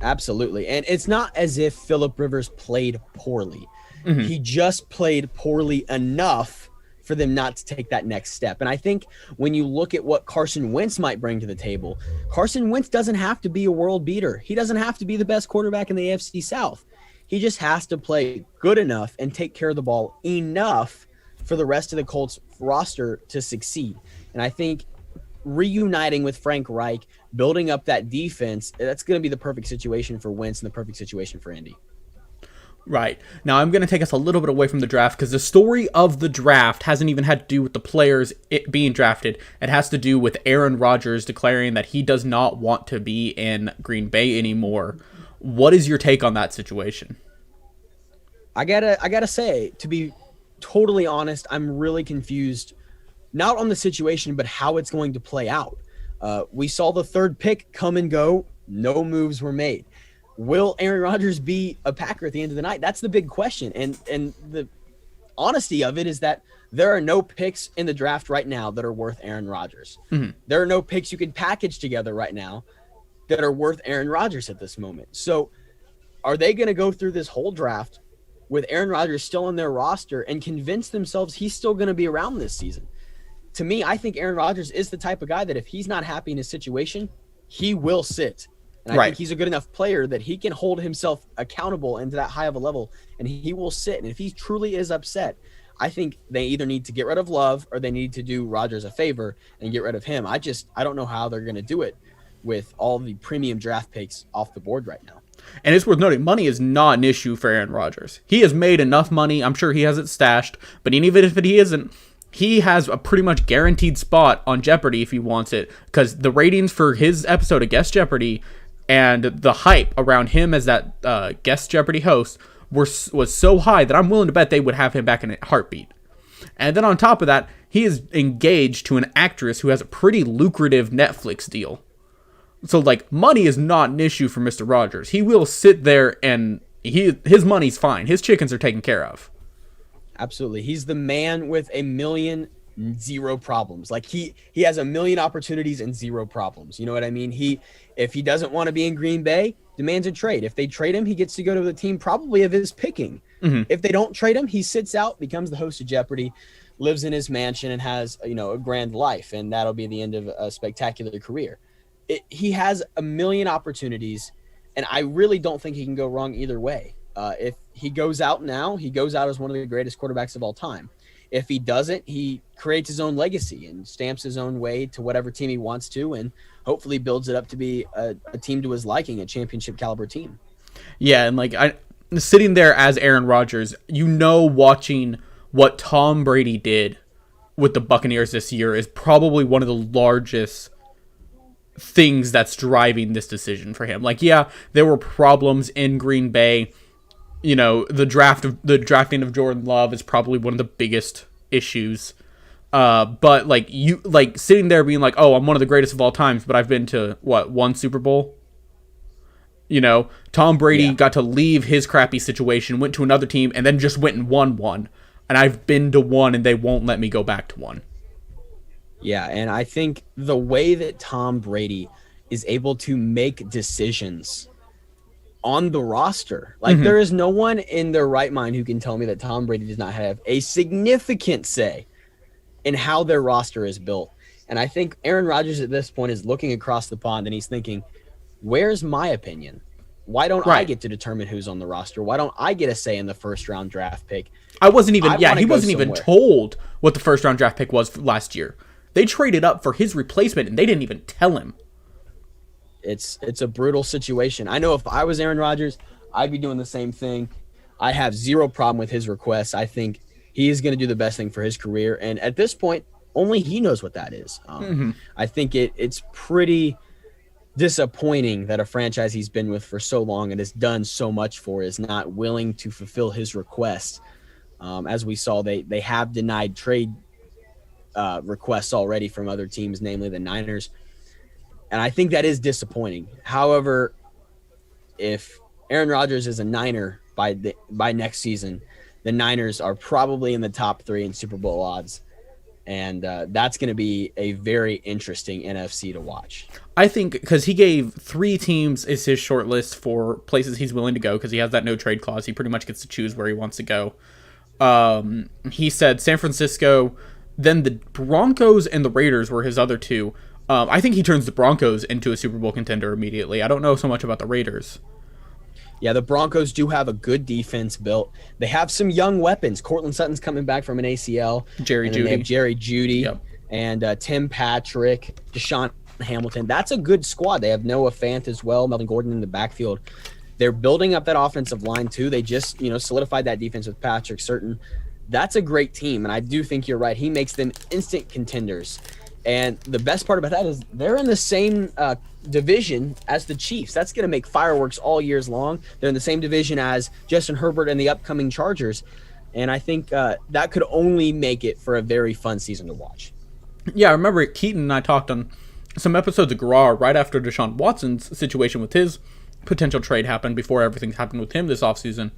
Absolutely. And it's not as if Phillip Rivers played poorly. Mm-hmm. He just played poorly enough for them not to take that next step. And I think when you look at what Carson Wentz might bring to the table, Carson Wentz doesn't have to be a world beater. He doesn't have to be the best quarterback in the AFC South. He just has to play good enough and take care of the ball enough for the rest of the Colts roster to succeed. And I think reuniting with Frank Reich, building up that defense, that's going to be the perfect situation for Wentz and the perfect situation for Indy. Right. Now I'm going to take us a little bit away from the draft because the story of the draft hasn't even had to do with the players being drafted. It has to do with Aaron Rodgers declaring that he does not want to be in Green Bay anymore. What is your take on that situation? I gotta say, to be totally honest, I'm really confused, not on the situation, but how it's going to play out. We saw the third pick come and go. No moves were made. Will Aaron Rodgers be a Packer at the end of the night? That's the big question. And the honesty of it is that there are no picks in the draft right now that are worth Aaron Rodgers. Mm-hmm. There are no picks you can package together right now that are worth Aaron Rodgers at this moment. So are they going to go through this whole draft with Aaron Rodgers still on their roster and convince themselves he's still going to be around this season? To me, I think Aaron Rodgers is the type of guy that if he's not happy in his situation, he will sit. And I think he's a good enough player that he can hold himself accountable into that high of a level, and he will sit. And if he truly is upset, I think they either need to get rid of Love or they need to do Rodgers a favor and get rid of him. I don't know how they're going to do it with all the premium draft picks off the board right now. And it's worth noting, money is not an issue for Aaron Rodgers. He has made enough money. I'm sure he has it stashed. But even if he isn't, he has a pretty much guaranteed spot on Jeopardy if he wants it. Because the ratings for his episode of Guest Jeopardy and the hype around him as that Guest Jeopardy host was so high that I'm willing to bet they would have him back in a heartbeat. And then on top of that, he is engaged to an actress who has a pretty lucrative Netflix deal. So, money is not an issue for Mr. Rodgers. He will sit there and his money's fine. His chickens are taken care of. Absolutely. He's the man with a million, zero problems. He has a million opportunities and zero problems. You know what I mean? If he doesn't want to be in Green Bay, demands a trade. If they trade him, he gets to go to the team probably of his picking. Mm-hmm. If they don't trade him, he sits out, becomes the host of Jeopardy, lives in his mansion, and has a grand life. And that'll be the end of a spectacular career. He has a million opportunities, and I really don't think he can go wrong either way. If he goes out now, he goes out as one of the greatest quarterbacks of all time. If he doesn't, he creates his own legacy and stamps his own way to whatever team he wants to, and hopefully builds it up to be a team to his liking, a championship caliber team. Yeah, and sitting there as Aaron Rodgers, watching what Tom Brady did with the Buccaneers this year is probably one of the largest things that's driving this decision for him. There were problems in Green Bay. The drafting of Jordan Love is probably one of the biggest issues. But like you like sitting there being like, oh, I'm one of the greatest of all times, but I've been to one Super Bowl. You know, Tom Brady got to leave his crappy situation, went to another team, and then just went and won one. And I've been to one, and they won't let me go back to one. Yeah, and I think the way that Tom Brady is able to make decisions on the roster, like there is no one in their right mind who can tell me that Tom Brady does not have a significant say in how their roster is built. And I think Aaron Rodgers at this point is looking across the pond and he's thinking, where's my opinion? Why don't I get to determine who's on the roster? Why don't I get a say in the first round draft pick? He wasn't even told what the first round draft pick was last year. They traded up for his replacement and they didn't even tell him. It's a brutal situation. I know if I was Aaron Rodgers, I'd be doing the same thing. I have zero problem with his request. I think he is going to do the best thing for his career. And at this point, only he knows what that is. I think it's pretty disappointing that a franchise he's been with for so long and has done so much for is not willing to fulfill his request. As we saw, they have denied trade requests already from other teams, namely the Niners. And I think that is disappointing. However, if Aaron Rodgers is a Niner by next season, the Niners are probably in the top 3 in Super Bowl odds. And that's going to be a very interesting NFC to watch. I think because he gave 3 teams as his short list for places he's willing to go because he has that no trade clause. He pretty much gets to choose where he wants to go. He said San Francisco, then the Broncos and the Raiders were his other 2. I think he turns the Broncos into a Super Bowl contender immediately. I don't know so much about the Raiders. Yeah, the Broncos do have a good defense built. They have some young weapons. Cortland Sutton's coming back from an ACL. Jerry Jeudy. Yep. And Tim Patrick, Deshaun Hamilton. That's a good squad. They have Noah Fant as well, Melvin Gordon in the backfield. They're building up that offensive line too. They just, solidified that defense with Patrick Surtain. That's a great team, and I do think you're right. He makes them instant contenders. And the best part about that is they're in the same division as the Chiefs. That's going to make fireworks all years long. They're in the same division as Justin Herbert and the upcoming Chargers. And I think that could only make it for a very fun season to watch. Yeah, I remember Keaton and I talked on some episodes of Garrar right after Deshaun Watson's situation with his potential trade happened, before everything happened with him this offseason.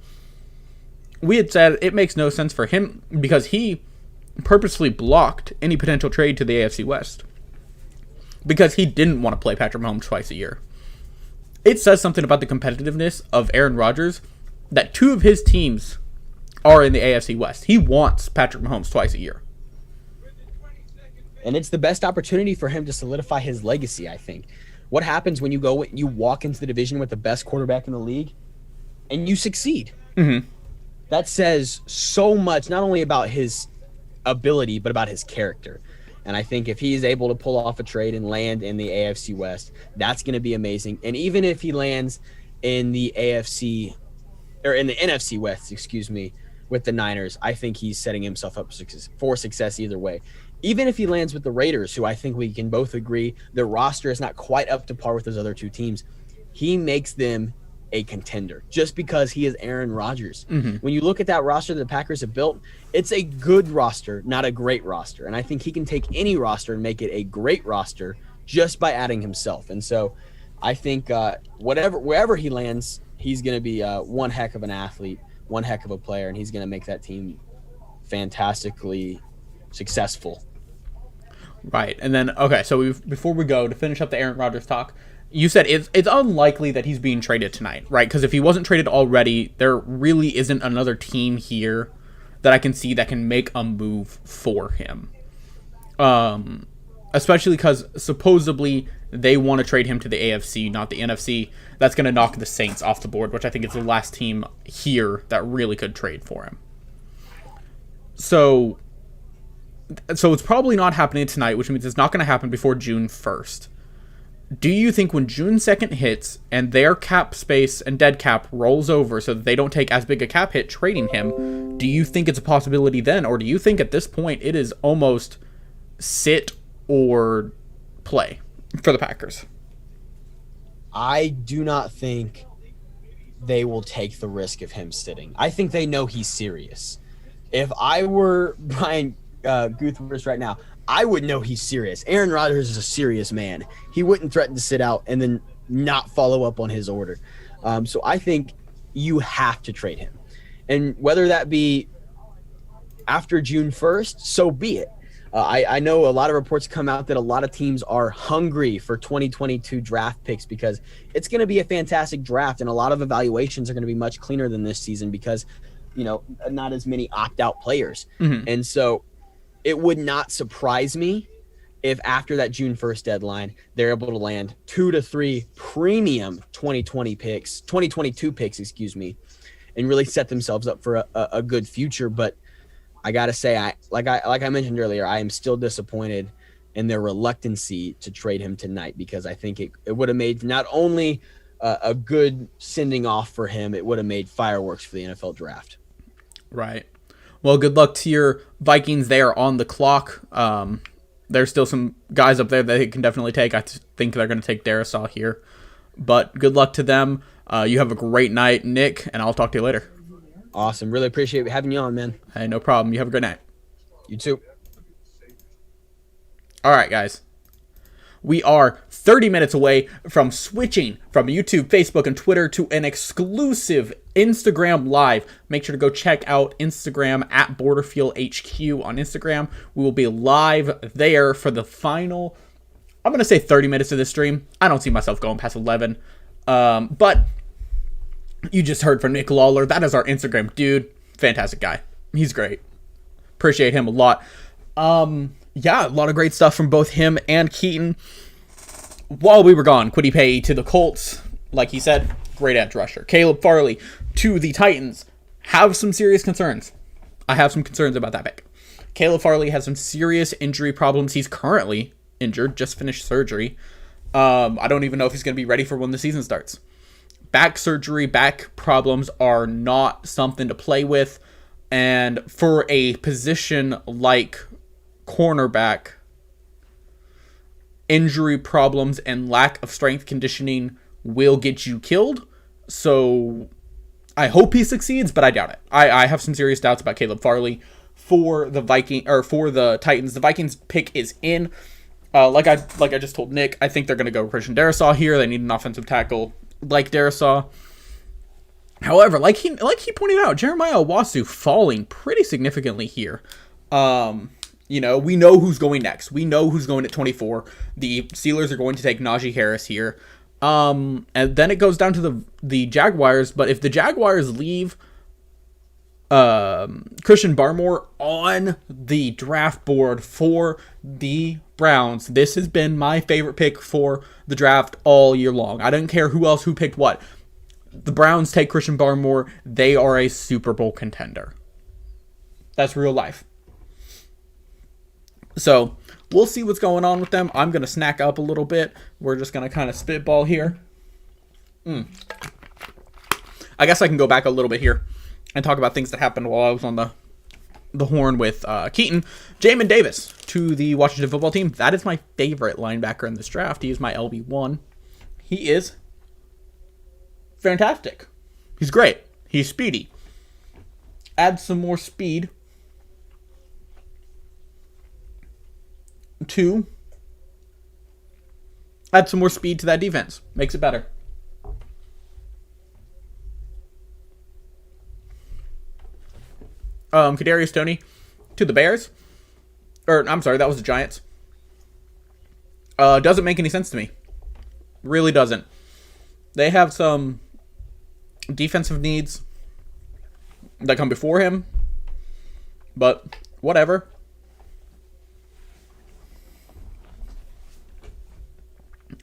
We had said it makes no sense for him because he purposely blocked any potential trade to the AFC West because he didn't want to play Patrick Mahomes twice a year. It says something about the competitiveness of Aaron Rodgers that 2 of his teams are in the AFC West. He wants Patrick Mahomes twice a year. And it's the best opportunity for him to solidify his legacy, I think. What happens when you walk into the division with the best quarterback in the league and you succeed? Mm-hmm. That says so much, not only about his ability, but about his character. And I think if he's able to pull off a trade and land in the AFC West, that's going to be amazing. And even if he lands in the NFC West, with the Niners, I think he's setting himself up for success either way. Even if he lands with the Raiders, who I think we can both agree their roster is not quite up to par with those other 2 teams, he makes them a contender just because he is Aaron Rodgers. Mm-hmm. When you look at that roster that the Packers have built, it's a good roster, not a great roster. And I think he can take any roster and make it a great roster just by adding himself. And so I think wherever he lands, he's going to be one heck of an athlete, one heck of a player, and he's going to make that team fantastically successful. Right. And then, okay, so before we go, to finish up the Aaron Rodgers talk, you said it's unlikely that he's being traded tonight, right? Because if he wasn't traded already, there really isn't another team here that I can see that can make a move for him. Especially because supposedly they want to trade him to the AFC, not the NFC. That's going to knock the Saints off the board, which I think is the last team here that really could trade for him. So it's probably not happening tonight, which means it's not going to happen before June 1st. Do you think when June 2nd hits and their cap space and dead cap rolls over so that they don't take as big a cap hit trading him, do you think it's a possibility then? Or do you think at this point it is almost sit or play for the Packers? I do not think they will take the risk of him sitting. I think they know he's serious. If I were Brian Guthworth right now, I would know he's serious. Aaron Rodgers is a serious man. He wouldn't threaten to sit out and then not follow up on his order. So I think you have to trade him. And whether that be after June 1st, so be it. I know a lot of reports come out that a lot of teams are hungry for 2022 draft picks because it's going to be a fantastic draft, and a lot of evaluations are going to be much cleaner than this season because, not as many opt-out players. Mm-hmm. And so it would not surprise me if after that June 1st deadline, they're able to land 2 to 3 premium 2022 picks, and really set themselves up for a good future. But I gotta say, like I mentioned earlier, I am still disappointed in their reluctancy to trade him tonight because I think it would have made not only a good sending off for him, it would have made fireworks for the NFL draft. Right. Well, good luck to your Vikings. They are on the clock. There's still some guys up there that they can definitely take. I think they're going to take Darisaw here, but good luck to them. You have a great night, Nick, and I'll talk to you later. Awesome. Really appreciate having you on, man. Hey, no problem. You have a good night. You too. All right, guys. We are 30 minutes away from switching from YouTube, Facebook, and Twitter to an exclusive Instagram Live. Make sure to go check out Instagram at BorderfieldHQ on Instagram. We will be live there for the final, I'm going to say 30 minutes of this stream. I don't see myself going past 11. But you just heard from Nick Lawler. That is our Instagram dude. Fantastic guy. He's great. Appreciate him a lot. Yeah, a lot of great stuff from both him and Keaton. While we were gone, Kwity Paye to the Colts. Like he said, great edge rusher. Caleb Farley to the Titans. Have some serious concerns. I have some concerns about that pick. Caleb Farley has some serious injury problems. He's currently injured, just finished surgery. I don't even know if he's going to be ready for when the season starts. Back surgery, back problems are not something to play with. And for a position like cornerback, injury problems and lack of strength conditioning will get you killed. So I hope he succeeds, but I doubt it. I have some serious doubts about Caleb Farley for the Titans. The Vikings pick is in. Like I just told Nick, I think they're going to go Christian Darisaw here. They need an offensive tackle like Darisaw. However, like he pointed out, Jeremiah Owasu falling pretty significantly here. We know who's going next. We know who's going at 24. The Steelers are going to take Najee Harris here. And then it goes down to the Jaguars. But if the Jaguars leave Christian Barmore on the draft board for the Browns, this has been my favorite pick for the draft all year long. I don't care who picked what. The Browns take Christian Barmore. They are a Super Bowl contender. That's real life. So we'll see what's going on with them. I'm going to snack up a little bit. We're just going to kind of spitball here. I guess I can go back a little bit here and talk about things that happened while I was on the horn with Keaton. Jamin Davis to the Washington football team. That is my favorite linebacker in this draft. He is my LB1. He is fantastic. He's great. He's speedy. Add some more speed to that defense. Makes it better. Kadarius Toney to the Bears. I'm sorry, that was the Giants. Doesn't make any sense to me. Really doesn't. They have some defensive needs that come before him, but whatever.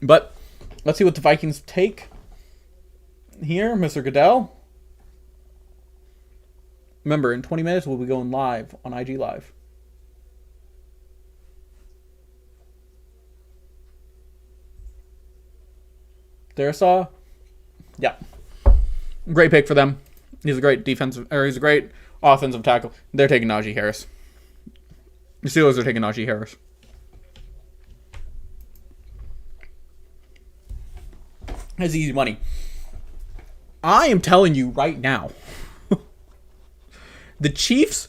But let's see what the Vikings take here, Mr. Goodell. Remember, in 20 minutes, we'll be going live on IG Live. Darisaw? Yeah. Great pick for them. He's a great he's a great offensive tackle. They're taking Najee Harris. The Steelers are taking Najee Harris. That's easy money. I am telling you right now, the Chiefs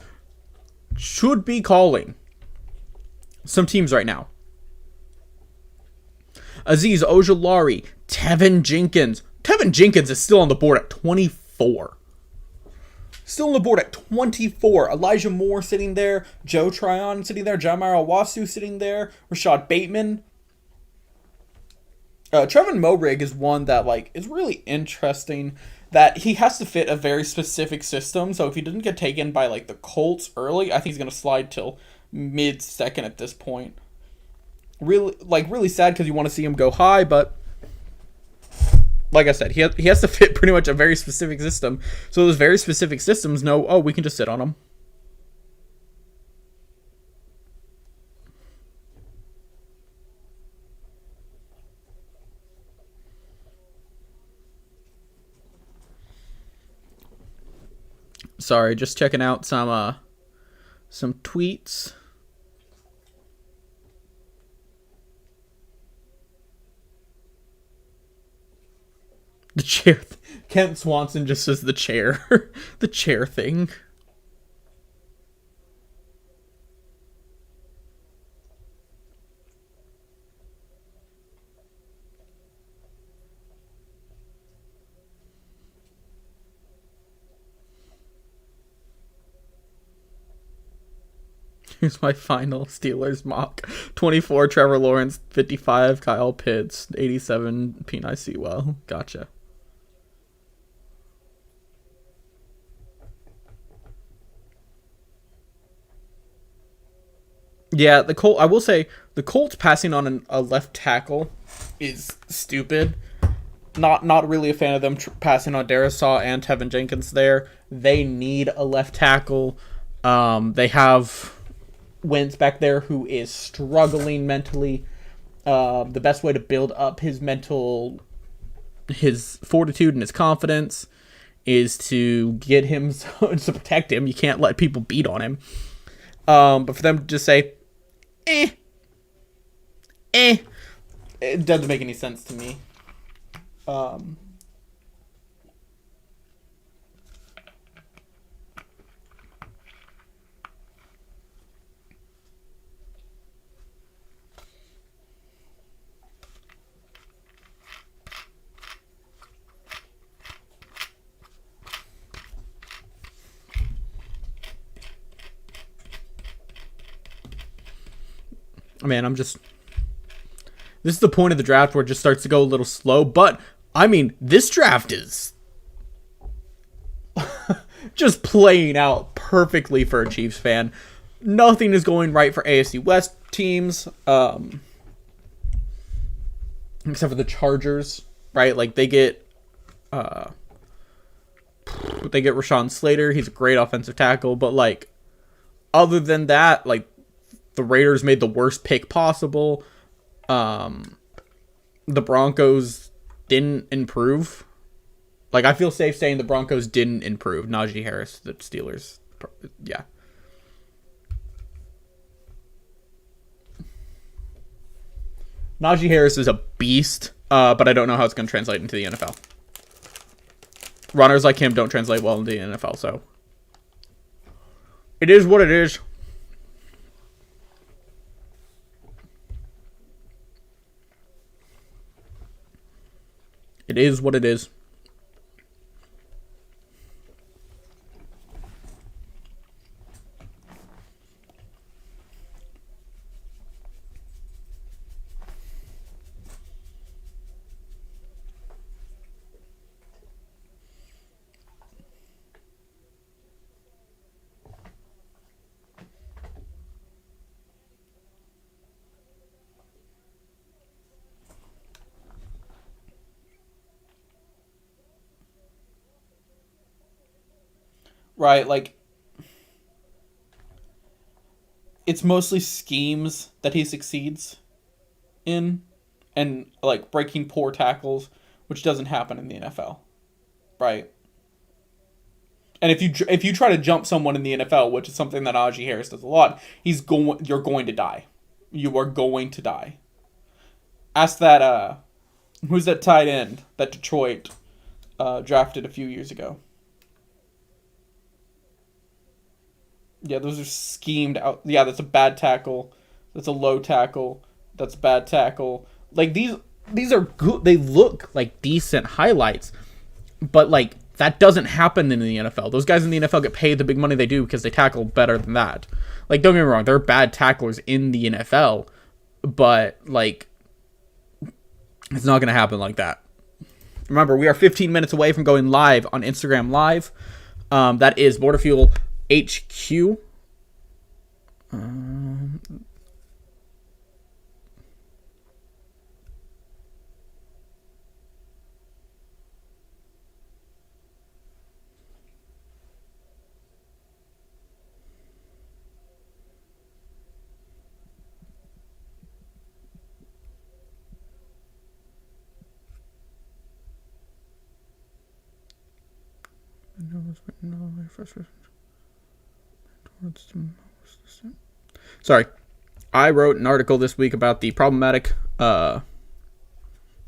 should be calling Some teams right now. Azeez Ojulari, Tevin Jenkins. Tevin Jenkins is still on the board at 24. Still on the board at 24. Elijah Moore sitting there. Joe Tryon sitting there. Jamar Owasu sitting there. Rashad Bateman. Trevin Moehrig is one that is really interesting. That he has to fit a very specific system. So if he didn't get taken by the Colts early, I think he's gonna slide till mid-second at this point. Really sad because you want to see him go high, but like I said, he has to fit pretty much a very specific system. So those very specific systems know, oh, we can just sit on him. Sorry, just checking out some tweets. The chair. Kent Swanson just says the chair. The chair thing. Here's my final Steelers mock. 24, Trevor Lawrence. 55, Kyle Pitts. 87, Peni Sewell. Gotcha. Yeah, I will say, the Colts passing on a left tackle is stupid. Not really a fan of them passing on Darisaw and Tevin Jenkins there. They need a left tackle. They have Wentz back there who is struggling mentally. The best way to build up his fortitude and his confidence is to get him to protect him. You can't let people beat on him. But for them to just say, it doesn't make any sense to me. Man, this is the point of the draft where it just starts to go a little slow, but I mean, this draft is just playing out perfectly for a Chiefs fan. Nothing is going right for AFC West teams, except for the Chargers, right? They get Rashawn Slater. He's a great offensive tackle, but other than that, the Raiders made the worst pick possible. The Broncos didn't improve. I feel safe saying the Broncos didn't improve. Najee Harris, the Steelers. Yeah. Najee Harris is a beast, but I don't know how it's going to translate into the NFL. Runners like him don't translate well into the NFL, so it is what it is. It is what it is. Right, it's mostly schemes that he succeeds in, and breaking poor tackles, which doesn't happen in the NFL, right? And if you try to jump someone in the NFL, which is something that Najee Harris does a lot, you're going to die. You are going to die. Ask that who's that tight end that Detroit drafted a few years ago? Yeah, those are schemed out. Yeah, that's a bad tackle. That's a low tackle. That's a bad tackle. Like, these are good. They look like decent highlights, but like that doesn't happen in the NFL. Those guys in the NFL get paid the big money they do because they tackle better than that. Like, don't get me wrong, there are bad tacklers in the NFL, but like it's not going to happen like that. Remember, we are 15 minutes away from going live on Instagram Live. That is Border Fuel HQ. Sorry, I wrote an article this week about the problematic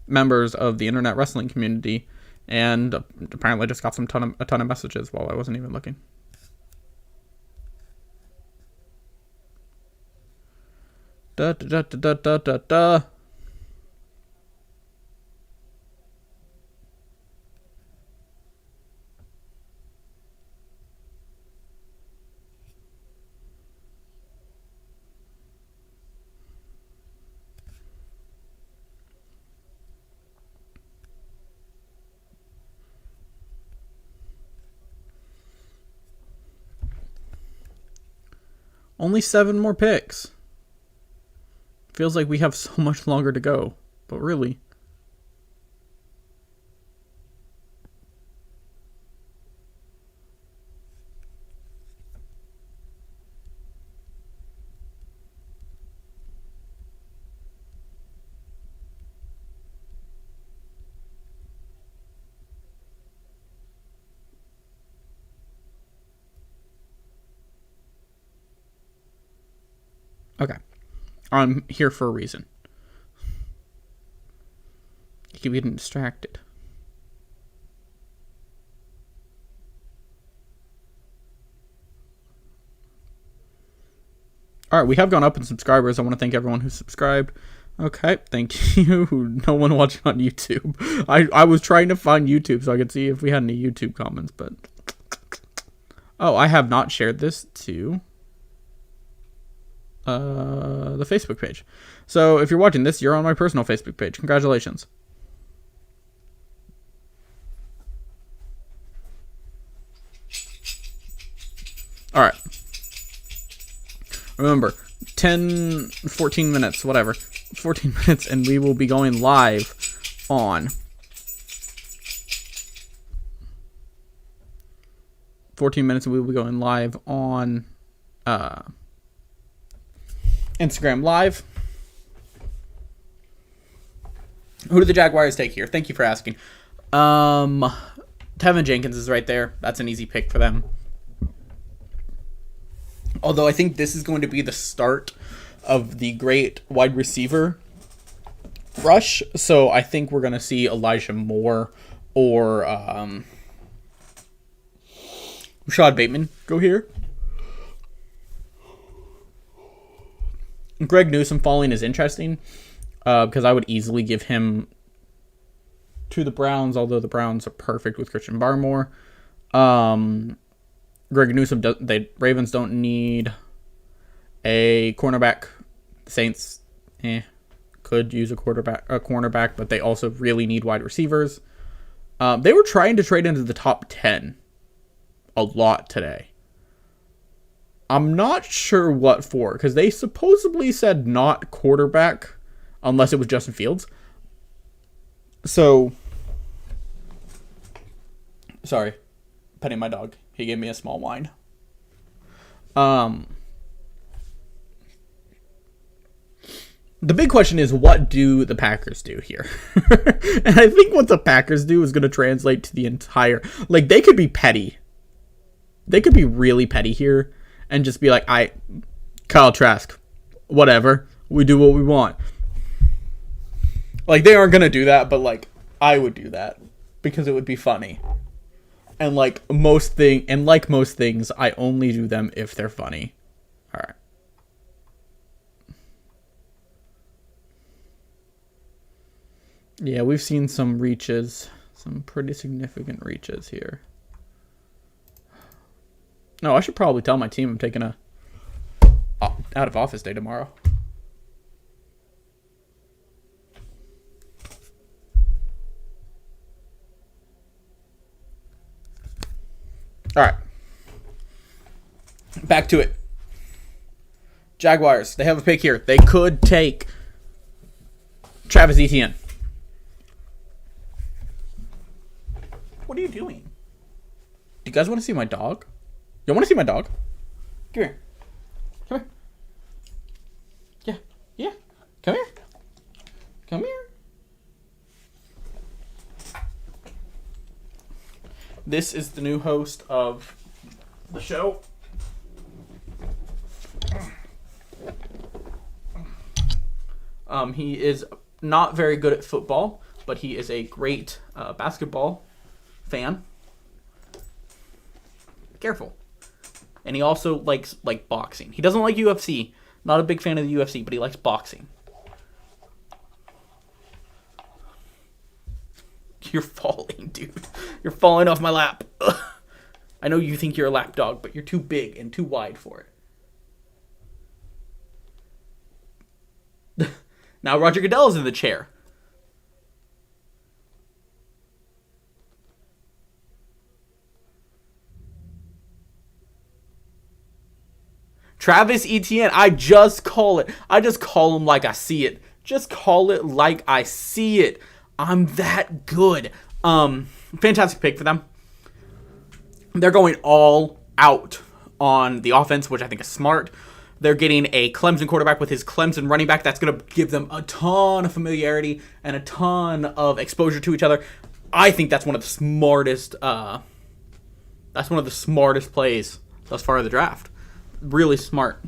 members of the internet wrestling community, and apparently just got a ton of messages while I wasn't even looking. Da da da da da da da. Only 7 more picks. Feels like we have so much longer to go, but really. Okay. I'm here for a reason. You keep getting distracted. Alright, we have gone up in subscribers. I want to thank everyone who subscribed. Okay, thank you. No one watching on YouTube. I was trying to find YouTube so I could see if we had any YouTube comments, but... Oh, I have not shared this to... the Facebook page. So if you're watching this, you're on my personal Facebook page. Congratulations. All right. Remember, 14 minutes, whatever. 14 minutes, and we will be going live on 14 minutes, and we will be going live on Instagram Live. Who do the Jaguars take here? Thank you for asking. Tevin Jenkins is right there. That's an easy pick for them. Although I think this is going to be the start of the great wide receiver rush. So I think we're going to see Elijah Moore or Rashad Bateman go here. Greg Newsome falling is interesting because I would easily give him to the Browns, although the Browns are perfect with Christian Barmore. Greg Newsome, Ravens don't need a cornerback. The Saints could use a cornerback, but they also really need wide receivers. They were trying to trade into the top 10 a lot today. I'm not sure what for, because they supposedly said not quarterback unless it was Justin Fields. So, sorry, petting my dog. He gave me a small whine. The big question is, what do the Packers do here? And I think what the Packers do is going to translate to the entire... Like, they could be petty. They could be really petty here and just be like, Kyle Trask, whatever. We do what we want. Like, they aren't going to do that, but, like, I would do that because it would be funny. And like most things, I only do them if they're funny. All right. Yeah, we've seen some reaches. Some pretty significant reaches here. No, I should probably tell my team I'm taking a out of office day tomorrow. All right. Back to it. Jaguars, they have a pick here. They could take Travis Etienne. What are you doing? Do you guys want to see my dog? You want to see my dog? Come here. Come here. Yeah. Yeah. Come here. Come here. This is the new host of the show. He is not very good at football, but he is a great basketball fan. Careful. And he also likes boxing. He doesn't like UFC. Not a big fan of the UFC, but he likes boxing. You're falling, dude. You're falling off my lap. Ugh. I know you think you're a lap dog, but you're too big and too wide for it. Now Roger Goodell's in the chair. Travis Etienne, I just call it. I just call him like I see it. Just call it like I see it. I'm that good. Fantastic pick for them. They're going all out on the offense, which I think is smart. They're getting a Clemson quarterback with his Clemson running back. That's going to give them a ton of familiarity and a ton of exposure to each other. I think that's one of the smartest. That's one of the smartest plays thus far in the draft. Really smart,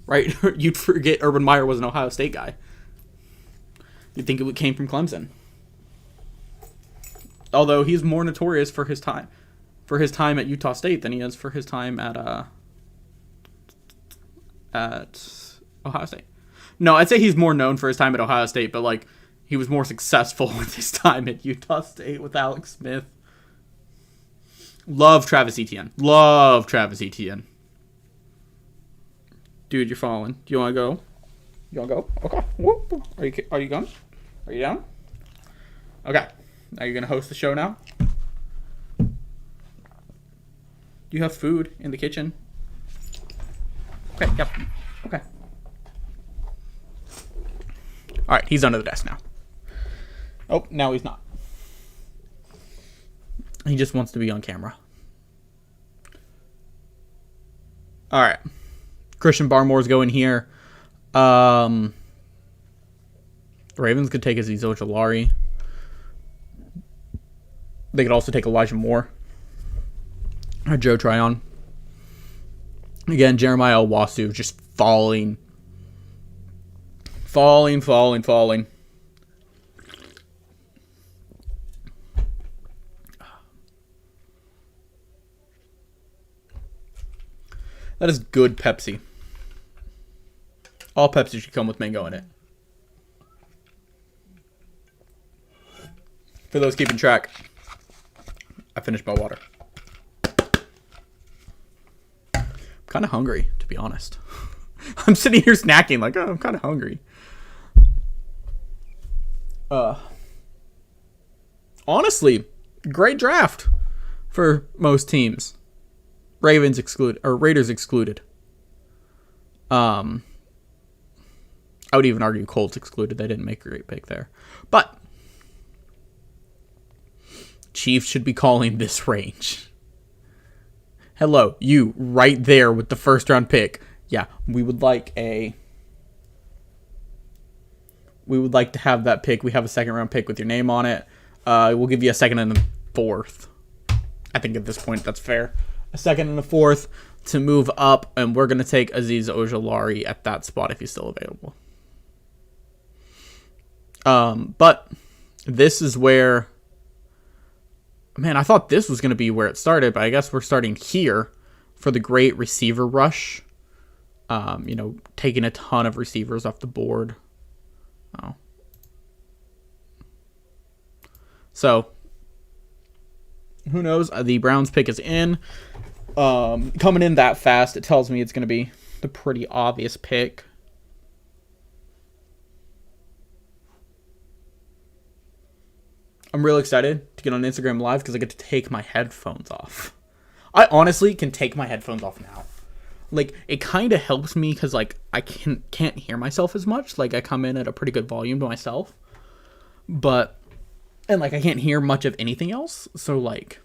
right? You'd forget Urban Meyer was an Ohio State guy. You'd think it came from Clemson. Although he's more notorious for his time at Utah State than he is for his time at Ohio State. No, I'd say he's more known for his time at Ohio State, but he was more successful with his time at Utah State with Alex Smith. Love Travis Etienne. Dude, you're falling. Do you want to go? You want to go? Okay. Whoop. Are you going? Are you down? Okay. Are you going to host the show now? Do you have food in the kitchen? Okay, yep. Okay. Alright, he's under the desk now. Oh, now he's not. He just wants to be on camera. Alright. Christian Barmore's going here. The Ravens could take Azeez Ojulari. They could also take Elijah Moore. Or Joe Tryon. Again, Jeremiah Owasu just falling. That is good Pepsi. All Pepsi should come with mango in it. For those keeping track, I finished my water. I'm kind of hungry, to be honest. I'm sitting here snacking I'm kind of hungry. Honestly, great draft for most teams. Raiders excluded. I would even argue Colts excluded. They didn't make a great pick there. But Chiefs should be calling this range. Hello, you right there with the first round pick. Yeah, we would like to have that pick. We have a second round pick with your name on it. We'll give you a second and a fourth. I think at this point that's fair. A second and a fourth to move up, and we're going to take Azeez Ojulari at that spot if he's still available. But this is where, man, I thought this was going to be where it started, but I guess we're starting here for the great receiver rush. Taking a ton of receivers off the board. Oh. So, who knows? The Browns pick is in. Coming in that fast, it tells me it's going to be the pretty obvious pick. I'm real excited to get on Instagram Live because I get to take my headphones off. I honestly can take my headphones off now. Like, it kind of helps me because, like, I can't hear myself as much. Like, I come in at a pretty good volume to myself. But, and, like, I can't hear much of anything else. So, like,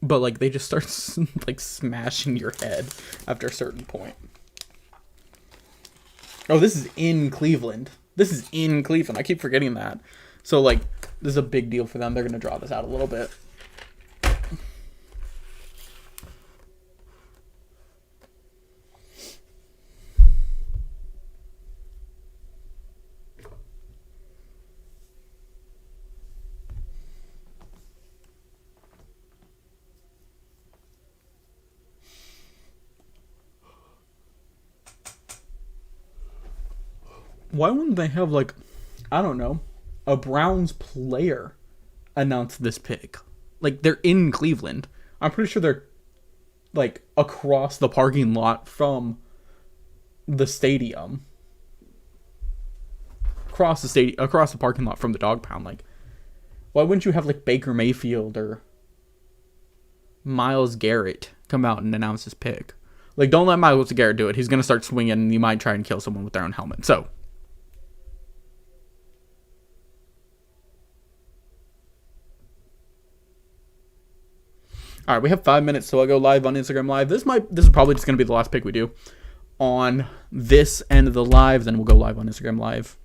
but, like, they just start, like, smashing your head after a certain point. Oh, this is in Cleveland. This is in Cleveland. I keep forgetting that. So, like, this is a big deal for them. They're going to draw this out a little bit. Why wouldn't they have, like, I don't know, a Browns player announce this pick? Like, they're in Cleveland. I'm pretty sure they're, like, across the parking lot from the stadium. Across the parking lot from the dog pound. Like, why wouldn't you have, like, Baker Mayfield or Myles Garrett come out and announce his pick? Like, don't let Myles Garrett do it. He's going to start swinging and you might try and kill someone with their own helmet. So, all right, we have 5 minutes till I go live on Instagram Live. This is probably just going to be the last pick we do on this end of the live. Then we'll go live on Instagram Live.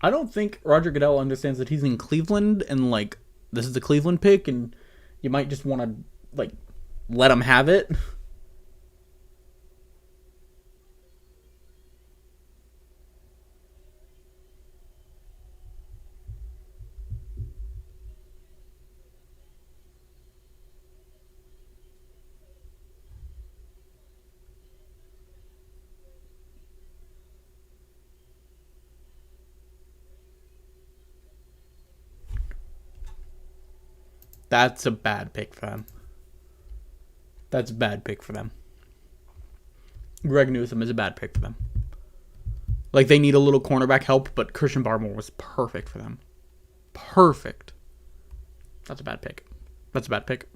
I don't think Roger Goodell understands that he's in Cleveland and, like, this is the Cleveland pick, and you might just want to, like, let him have it. That's a bad pick for them. That's a bad pick for them. Greg Newsome is a bad pick for them. Like, they need a little cornerback help, but Christian Barmore was perfect for them. Perfect. That's a bad pick. That's a bad pick.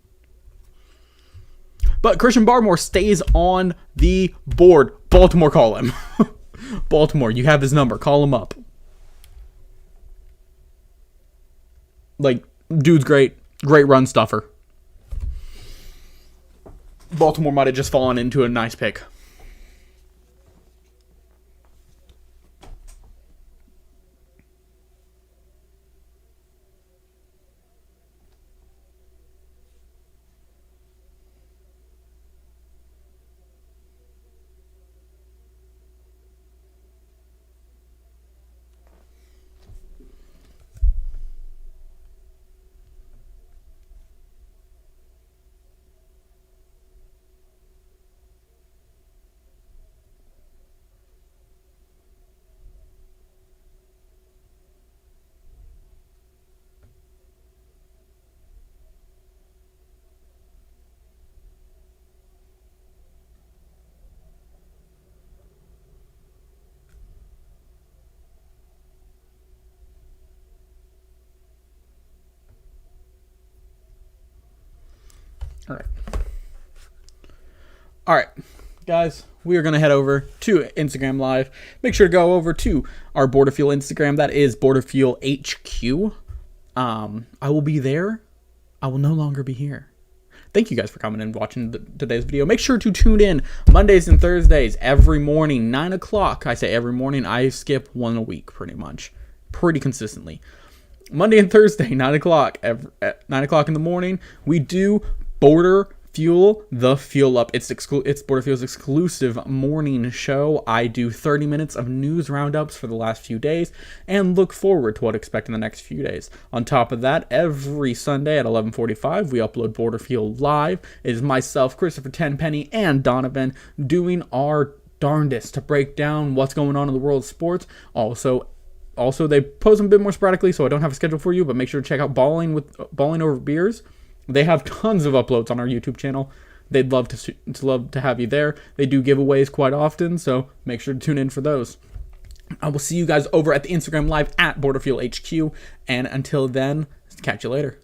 But Christian Barmore stays on the board. Baltimore, call him. Baltimore, you have his number. Call him up. Like, dude's great. Great run stuffer. Baltimore might have just fallen into a nice pick. All right, guys, we are going to head over to Instagram Live. Make sure to go over to our Border Fuel Instagram. That is Border Fuel HQ. I will be there. I will no longer be here. Thank you guys for coming and watching today's video. Make sure to tune in Mondays and Thursdays every morning, 9 o'clock. I say every morning. I skip one a week pretty much, pretty consistently. Monday and Thursday, 9 o'clock. At 9 o'clock in the morning, we do Border Fuel the Fuel Up. It's Border Fuel's exclusive morning show. I do 30 minutes of news roundups for the last few days and look forward to what to expect in the next few days. On top of that, every Sunday at 11:45, we upload Border Fuel Live. It is myself, Christopher Tenpenny, and Donovan doing our darndest to break down what's going on in the world of sports. Also, they post them a bit more sporadically, so I don't have a schedule for you, but make sure to check out Balling Over Beers. They have tons of uploads on our YouTube channel. They'd love to have you there. They do giveaways quite often, so make sure to tune in for those. I will see you guys over at the Instagram Live at BorderFuelHQ, and until then, catch you later.